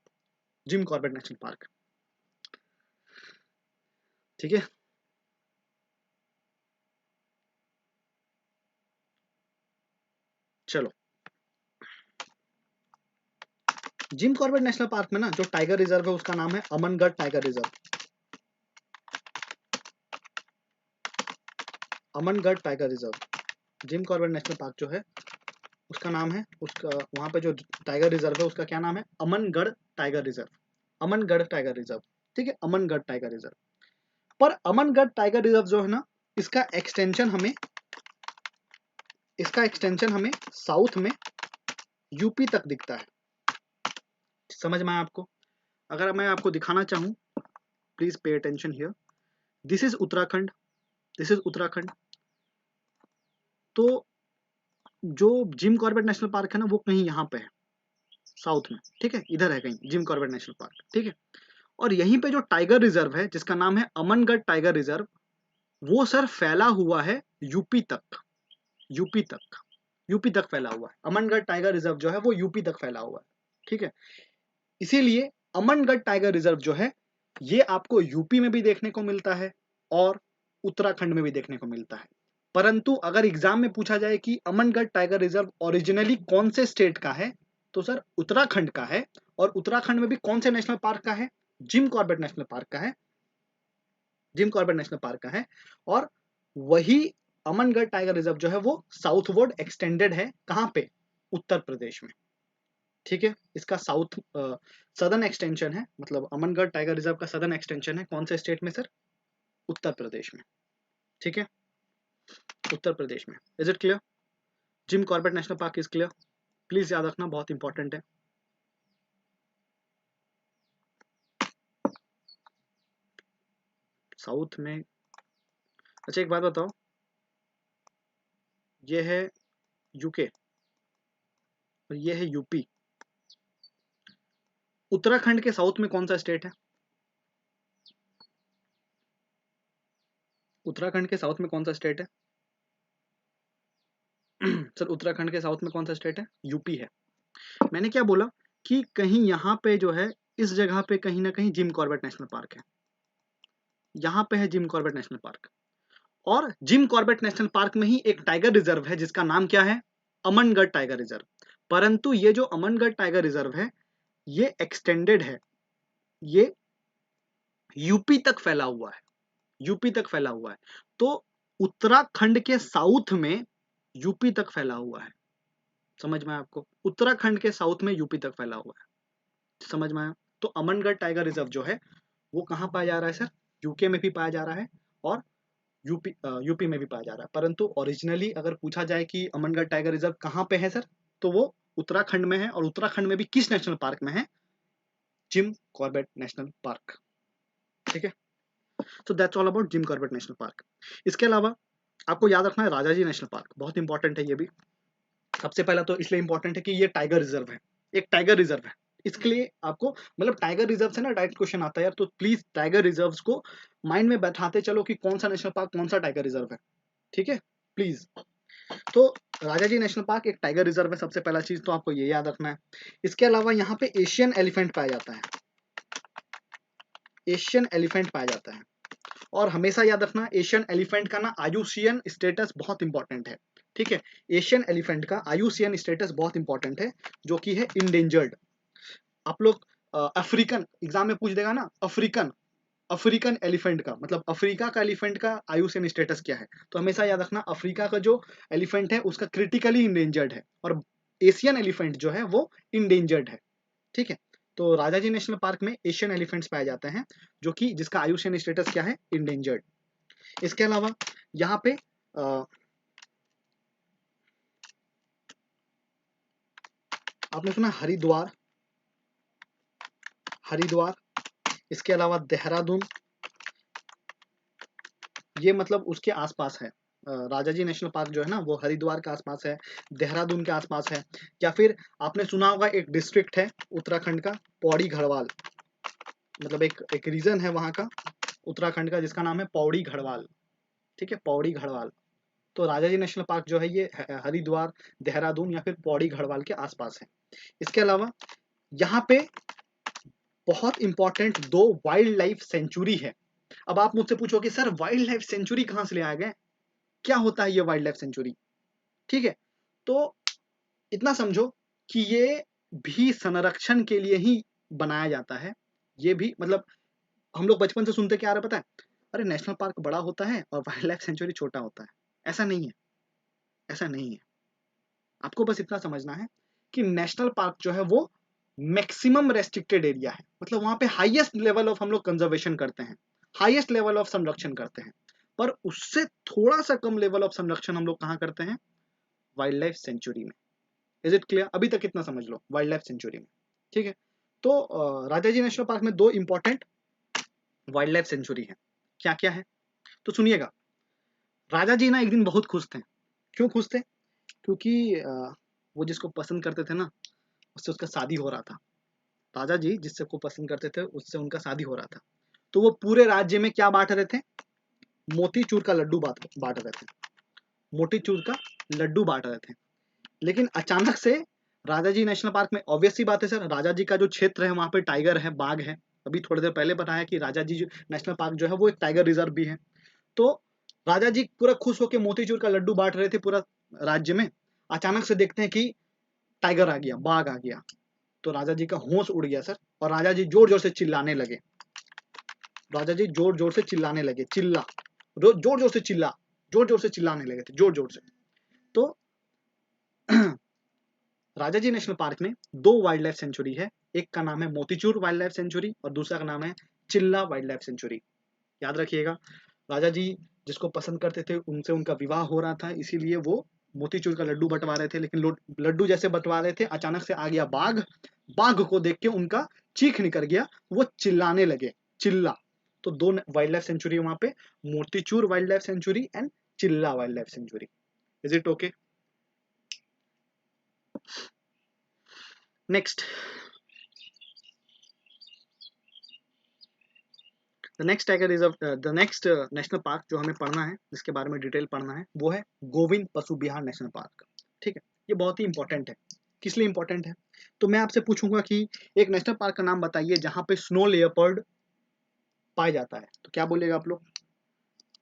Jim Corbett national park. ठीक है, चलो। जिम कॉर्बेट नेशनल पार्क में ना जो टाइगर रिजर्व है उसका नाम है Amangarh tiger reserve. Amangarh tiger reserve. Gym Corbett national park जो है उसका नाम है, उसका वहां पे जो टाइगर रिजर्व है उसका क्या नाम है? Amangarh tiger reserve. Amangarh tiger reserve. ठीक है, अमनगढ़ टाइगर रिजर्व। पर अमनगढ़ टाइगर रिजर्व जो है ना, इसका एक्सटेंशन हमें साउथ में यूपी तक दिखता है। समझ में आया आपको? अगर मैं आपको दिखाना चाहूं, please pay attention here. This is Uttarakhand. This is Uttarakhand. तो जो जिम कॉर्बेट नेशनल पार्क है ना वो कहीं यहाँ पे है साउथ में। ठीक है, इधर है कहीं जिम कॉर्बेट नेशनल पार्क। ठीक है, और यहीं पे जो टाइगर रिजर्व है जिसका नाम है अमनगढ़ टाइगर रिजर्व, वो सर फैला हुआ है यूपी तक। यूपी तक। यूपी तक फैला हुआ है। अमनगढ़ टाइगर रिजर्व जो है वो यूपी तक फैला हुआ है। ठीक है, इसीलिए अमनगढ़ टाइगर रिजर्व जो है ये आपको यूपी में भी देखने को मिलता है और उत्तराखंड में भी देखने को मिलता है। परंतु अगर एग्जाम में पूछा जाए कि अमनगढ़ टाइगर रिजर्व ओरिजिनली कौन से स्टेट का है, तो सर उत्तराखंड का है। और उत्तराखंड में भी कौन से नेशनल पार्क का है? जिम कॉर्बेट नेशनल पार्क का है। जिम कॉर्बेट नेशनल पार्क का है। और वही अमनगढ़ टाइगर रिजर्व जो है वो साउथवर्ड एक्सटेंडेड है। कहां पे? उत्तर प्रदेश में। ठीक है, इसका साउथ सदर्न एक्सटेंशन है। मतलब अमनगढ़ टाइगर रिजर्व का सदर्न एक्सटेंशन है कौन से स्टेट में सर? उत्तर प्रदेश में। ठीक है, उत्तर प्रदेश में। Is it clear? Gym Corbett national park is clear, please याद रखना, बहुत इंपॉर्टेंट है। साउथ में, अच्छा एक बात बताओ, ये है यूके और ये है यूपी, उत्तराखंड के साउथ में कौन सा स्टेट है? उत्तराखंड के साउथ में कौन सा स्टेट है? सर उत्तराखंड के साउथ में कौन सा स्टेट है? यूपी है। मैंने क्या बोला कि कहीं यहाँ पे जो है, इस जगह पे कहीं ना कहीं जिम कॉर्बेट नेशनल पार्क है, यहाँ पे है जिम कॉर्बेट नेशनल पार्क। और जिम कॉर्बेट नेशनल पार्क में ही एक टाइगर रिजर्व है जिसका नाम क्या है? Amangarh tiger reserve. परंतु ये जो अमनगढ़ टाइगर रिजर्व है, ये एक्सटेंडेड है, ये यूपी तक फैला हुआ है, यूपी तक फैला हुआ है। तो उत्तराखंड के साउथ में यूपी तक फैला हुआ है, समझ में आया आपको? उत्तराखंड के साउथ में यूपी तक फैला हुआ है, समझ में आया? तो अमनगढ़ टाइगर रिजर्व जो है वो कहाँ पाया जा रहा है सर? यूके में भी पाया जा रहा है और यूपी में भी पाया जा रहा है। परंतु ओरिजिनली अगर पूछा जाए कि अमनगढ़ टाइगर रिजर्व कहाँ पे है सर, तो वो उत्तराखंड में है। और उत्तराखंड में भी किस नेशनल पार्क में है? Gym Corbett national park. ठीक है, तो that's all about gym Corbett national park. इसके अलावा आपको याद रखना है राजाजी नेशनल पार्क, बहुत इंपॉर्टेंट है ये भी। सबसे पहला तो इसलिए इंपॉर्टेंट है कि ये टाइगर रिजर्व है, एक टाइगर रिजर्व है। इसके लिए आपको, मतलब टाइगर रिजर्व से ना डायरेक्ट क्वेश्चन आता है यार, तो प्लीज टाइगर रिजर्व को माइंड में बैठाते चलो कि कौन सा नेशनल पार्क कौन सा टाइगर रिजर्व है, ठीक है प्लीज। तो राजाजी नेशनल पार्क एक टाइगर रिजर्व है, सबसे पहला चीज तो आपको ये याद रखना है। इसके अलावा यहाँ पे एशियन एलिफेंट पाया जाता है, एशियन एलिफेंट पाया जाता है। और हमेशा याद रखना एशियन एलिफेंट का ना आयुसियन स्टेटस बहुत इंपॉर्टेंट है, ठीक है? एशियन एलिफेंट का आयुसियन स्टेटस बहुत इंपॉर्टेंट है, जो कि है इंडेंजर्ड। आप लोग अफ्रीकन एग्जाम में पूछ देगा ना, अफ्रीकन, अफ्रीकन एलिफेंट का मतलब अफ्रीका का एलिफेंट का आयुसियन स्टेटस क्या है, तो हमेशा याद रखना अफ्रीका का जो एलिफेंट है उसका क्रिटिकली इंडेंजर्ड है, और एशियन एलिफेंट जो है वो इंडेंजर्ड है, ठीक है? तो राजाजी नेशनल पार्क में एशियन एलिफेंट्स पाए जाते हैं, जो कि जिसका आयुसियन स्टेटस क्या है? इंडेंजर्ड। इसके अलावा यहाँ पे आपने सुना हरिद्वार, हरिद्वार, इसके अलावा देहरादून, ये मतलब उसके आसपास है। राजाजी नेशनल पार्क जो है ना वो हरिद्वार के आसपास है, देहरादून के आसपास है। या फिर आपने सुना होगा एक डिस्ट्रिक्ट है उत्तराखंड का, पौड़ी गढ़वाल, मतलब एक रीजन है वहाँ का उत्तराखंड का जिसका नाम है पौड़ी गढ़वाल, ठीक है? पौड़ी गढ़वाल। तो राजाजी नेशनल पार्क जो है ये हरिद्वार, देहरादून या फिर पौड़ी गढ़वाल के आसपास है। इसके अलावा यहाँ पे बहुत इंपॉर्टेंट दो वाइल्ड लाइफ सेंचुरी है। अब आप मुझसे पूछोगे सर वाइल्ड लाइफ सेंचुरी कहाँ से ले आ गए, क्या होता है ये वाइल्ड लाइफ सेंचुरी? ठीक है, तो इतना समझो कि ये भी संरक्षण के लिए ही बनाया जाता है। ये भी मतलब हम लोग बचपन से सुनते क्या आ रहा है पता है? अरे नेशनल पार्क बड़ा होता है और वाइल्ड लाइफ सेंचुरी छोटा होता है। ऐसा नहीं है, ऐसा नहीं है। आपको बस इतना समझना है कि नेशनल पार्क जो है वो मैक्सिमम रेस्ट्रिक्टेड एरिया है, मतलब वहां पे हाईएस्ट लेवल ऑफ हम लोग कंजर्वेशन करते हैं, हाईएस्ट लेवल ऑफ संरक्षण करते हैं। पर उससे थोड़ा सा कम लेवल ऑफ संरक्षण हम लोग कहाँ करते हैं? वाइल्ड लाइफ सेंचुरी में। Is it clear? अभी तक कितना समझ लो वाइल्ड लाइफ सेंचुरी में, ठीक है? तो राजाजी नेशनल पार्क में दो इंपॉर्टेंट वाइल्ड लाइफ सेंचुरी है। क्या क्या है तो सुनिएगा। राजा जी ना एक दिन बहुत खुश थे। क्यों खुश थे? क्योंकि वो जिसको पसंद करते थे ना उससे उसका शादी हो रहा था। राजा जी जिससे को पसंद करते थे उससे उनका शादी हो रहा था। तो वो पूरे राज्य में क्या बांट रहे थे? मोतीचूर का लड्डू बांट रहे थे, मोतीचूर का लड्डू बांट रहे थे। लेकिन अचानक से राजा जी नेशनल पार्क में, ऑब्वियस सी बात है सर, राजा जी का जो क्षेत्र है वहां पे टाइगर है, बाघ है। अभी थोड़ी देर पहले बताया कि राजा जी नेशनल पार्क जो है वो एक टाइगर रिजर्व भी है। तो राजा जी पूरा खुश होकर मोतीचूर का लड्डू बांट रहे थे पूरा राज्य में। अचानक से देखते हैं कि टाइगर आ गया, बाघ आ गया। तो राजा जी का होश उड़ गया सर, और राजा जी जोर जोर से चिल्लाने लगे। राजा जी जोर जोर से चिल्लाने लगे, जोर जोर से जोर जोर से चिल्लाने लगे थे, जोर जोर से। तो राजा जी नेशनल पार्क में दो वाइल्ड लाइफ सेंचुरी है, एक का नाम है मोतीचूर वाइल्ड लाइफ सेंचुरी और दूसरा का नाम है चिल्ला वाइल्ड लाइफ सेंचुरी। याद रखिएगा, राजा जी जिसको पसंद करते थे उनसे उनका विवाह हो रहा था, इसीलिए वो मोतीचूर का लड्डू बंटवा रहे थे, लेकिन लड्डू जैसे बंटवा रहे थे अचानक से आ गया बाघ। बाघ को देख के उनका चीख निकल गया, वो चिल्लाने लगे, चिल्ला। तो दो वाइल्ड लाइफ सेंचुरी वहां पे, Motichur wild life sanctuary and Chilla wild life sanctuary. Is it okay? Next, the next tiger is the next national park जो हमें पढ़ना है, जिसके बारे में डिटेल पढ़ना है, वो है गोविंद पशु विहार नेशनल पार्क। ठीक है, ये बहुत ही इंपॉर्टेंट है। किस लिए इंपॉर्टेंट है? तो मैं आपसे पूछूंगा कि एक नेशनल पार्क का नाम बताइए जहां पे स्नो लेपर्ड पाया जाता है। तो क्या बोलेगा आप लोग?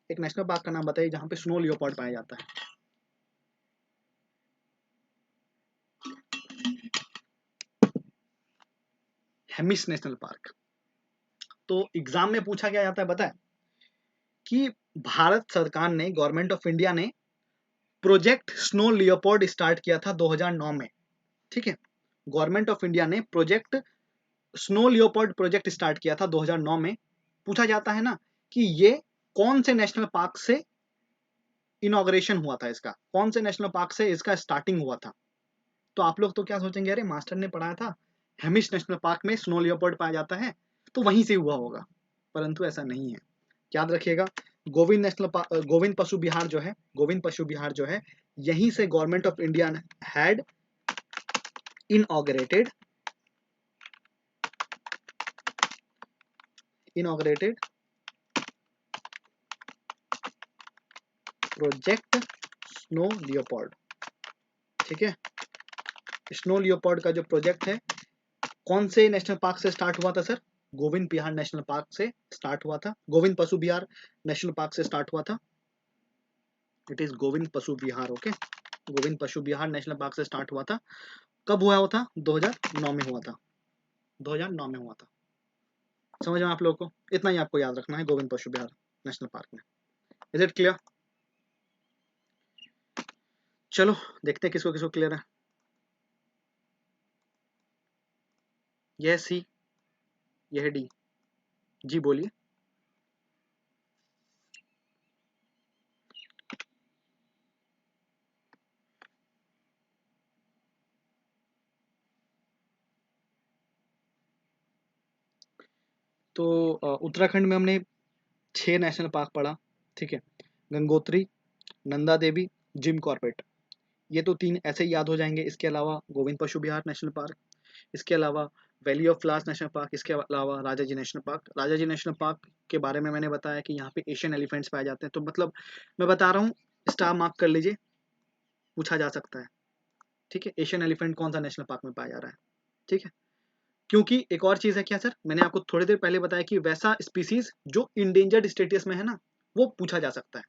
एक नेशनल पार्क का नाम बताइए जहां पे स्नो लियोपार्ड पाया जाता है। Hemis national park. तो एग्जाम में पूछा क्या जाता है पता है? कि भारत सरकार ने, गवर्नमेंट ऑफ इंडिया ने प्रोजेक्ट स्नो लियोपार्ड स्टार्ट किया था 2009 में। ठीक है, गवर्नमेंट ऑफ इंडिया ने project snow leopard project start किया था 2009 में। पूछा जाता है ना कि ये कौन से नेशनल पार्क से इनॉग्रेशन हुआ था, इसका कौन से नेशनल पार्क से इसका स्टार्टिंग हुआ था। तो आप लोग तो क्या सोचेंगे, अरे मास्टर ने पढ़ाया था हेमिस नेशनल पार्क में स्नो लियोपर्ड पाया जाता है, तो वहीं से हुआ होगा। परंतु ऐसा नहीं है। याद रखिएगा, गोविंद पशु विहार जो है, गोविंद पशु विहार जो है, यहीं से government of India had inaugurated project snow leopard. ठीक है, स्नो लियोपर्ड का जो प्रोजेक्ट है कौन से नेशनल पार्क से स्टार्ट हुआ था सर? गोविंद विहार नेशनल पार्क से स्टार्ट हुआ था, गोविंद पशु विहार नेशनल पार्क से स्टार्ट हुआ था। It is Govind Pashu Vihar. Okay, Govind Pashu Vihar national park से स्टार्ट हुआ था। कब हुआ था? 2009 में हुआ था, 2009 में हुआ था। समझ में आप लोगों को? इतना ही आपको याद रखना है गोविंद पशु विहार नेशनल पार्क में। Is it clear? चलो देखते हैं किसको किसको क्लियर है। यह सी, यह डी। जी बोलिए। तो उत्तराखंड में हमने 6 नेशनल पार्क पढ़ा। ठीक है, गंगोत्री, नंदा देवी, जिम कॉर्बेट, ये तो 3 ऐसे ही याद हो जाएंगे। इसके अलावा गोविंद पशु विहार नेशनल पार्क, इसके अलावा valley of flowers national park, इसके अलावा राजा जी national park. Rajaji national park के बारे में मैंने बताया कि यहाँ पे एशियन एलिफेंट्स पाए जाते हैं। तो मतलब मैं बता रहा हूँ, स्टार मार्क कर लीजिए, पूछा जा सकता है। ठीक है, एशियन एलिफेंट कौन सा नेशनल पार्क में पाया जा रहा है। ठीक है, क्योंकि एक और चीज है क्या सर, मैंने आपको थोड़ी देर पहले बताया कि वैसा स्पीसीज जो इंडेंजर्ड स्टेटस में है ना, वो पूछा जा सकता है,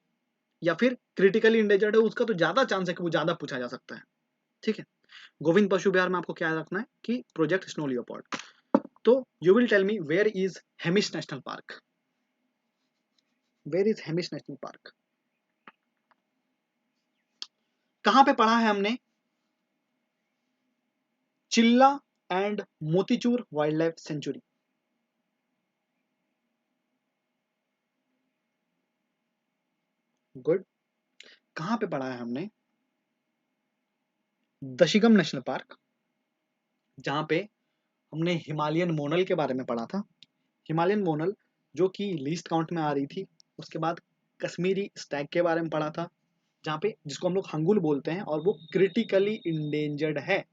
या फिर क्रिटिकली इंडेंजर्ड है उसका तो ज्यादा चांस है कि वो ज्यादा पूछा जा सकता है। ठीक है, गोविंद पशु विहार में आपको क्या रखना है कि प्रोजेक्ट स्नो लियोपार्ड। तो you will tell me where is Hemis national park? Where is Hemis national park? कहां पे पढ़ा है हमने? Chilla and Motichur wild life sanctuary. Good. कहां पे पढ़ा है हमने? दशिगम नेशनल पार्क, जहां पे हमने हिमालयन मोनल के बारे में पढ़ा था। हिमालयन मोनल जो कि लीस्ट काउंट में आ रही थी। उसके बाद कश्मीरी स्टैग के बारे में पढ़ा था, जहाँ पे जिसको हम लोग हंगुल बोलते हैं और वो क्रिटिकली इंडेंजर्ड है।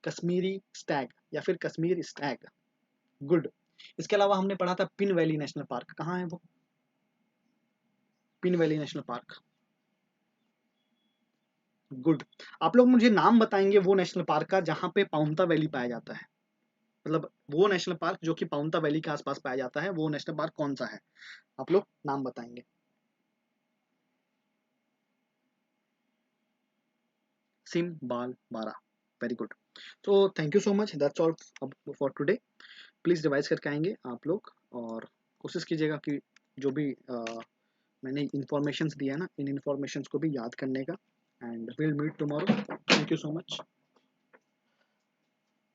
कश्मीरी स्टैग या फिर कश्मीर स्टैग। गुड। इसके अलावा हमने पढ़ा था पिन वैली नेशनल पार्क। कहाँ है वो? Pin valley national park. Good. आप लोग मुझे नाम बताएंगे वो नेशनल पार्क का जहाँ पे पाउंता वैली पाया जाता है। मतलब वो नेशनल पार्क जो कि पाउंता वैली के आसपास पाया जाता है, वो नेशनल पार्क कौन सा है? आप लोग नाम बताएंगे। Simbalbara. Very good. तो thank you so much, that's all for today. Please revise करके आएंगे आप लोग, और कोशिश कीजिएगा कि जो भी मैंने इंफॉर्मेशंस दिया है ना, इन इंफॉर्मेशंस को भी याद करने का। And will meet tomorrow. Thank you so much.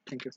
Thank you.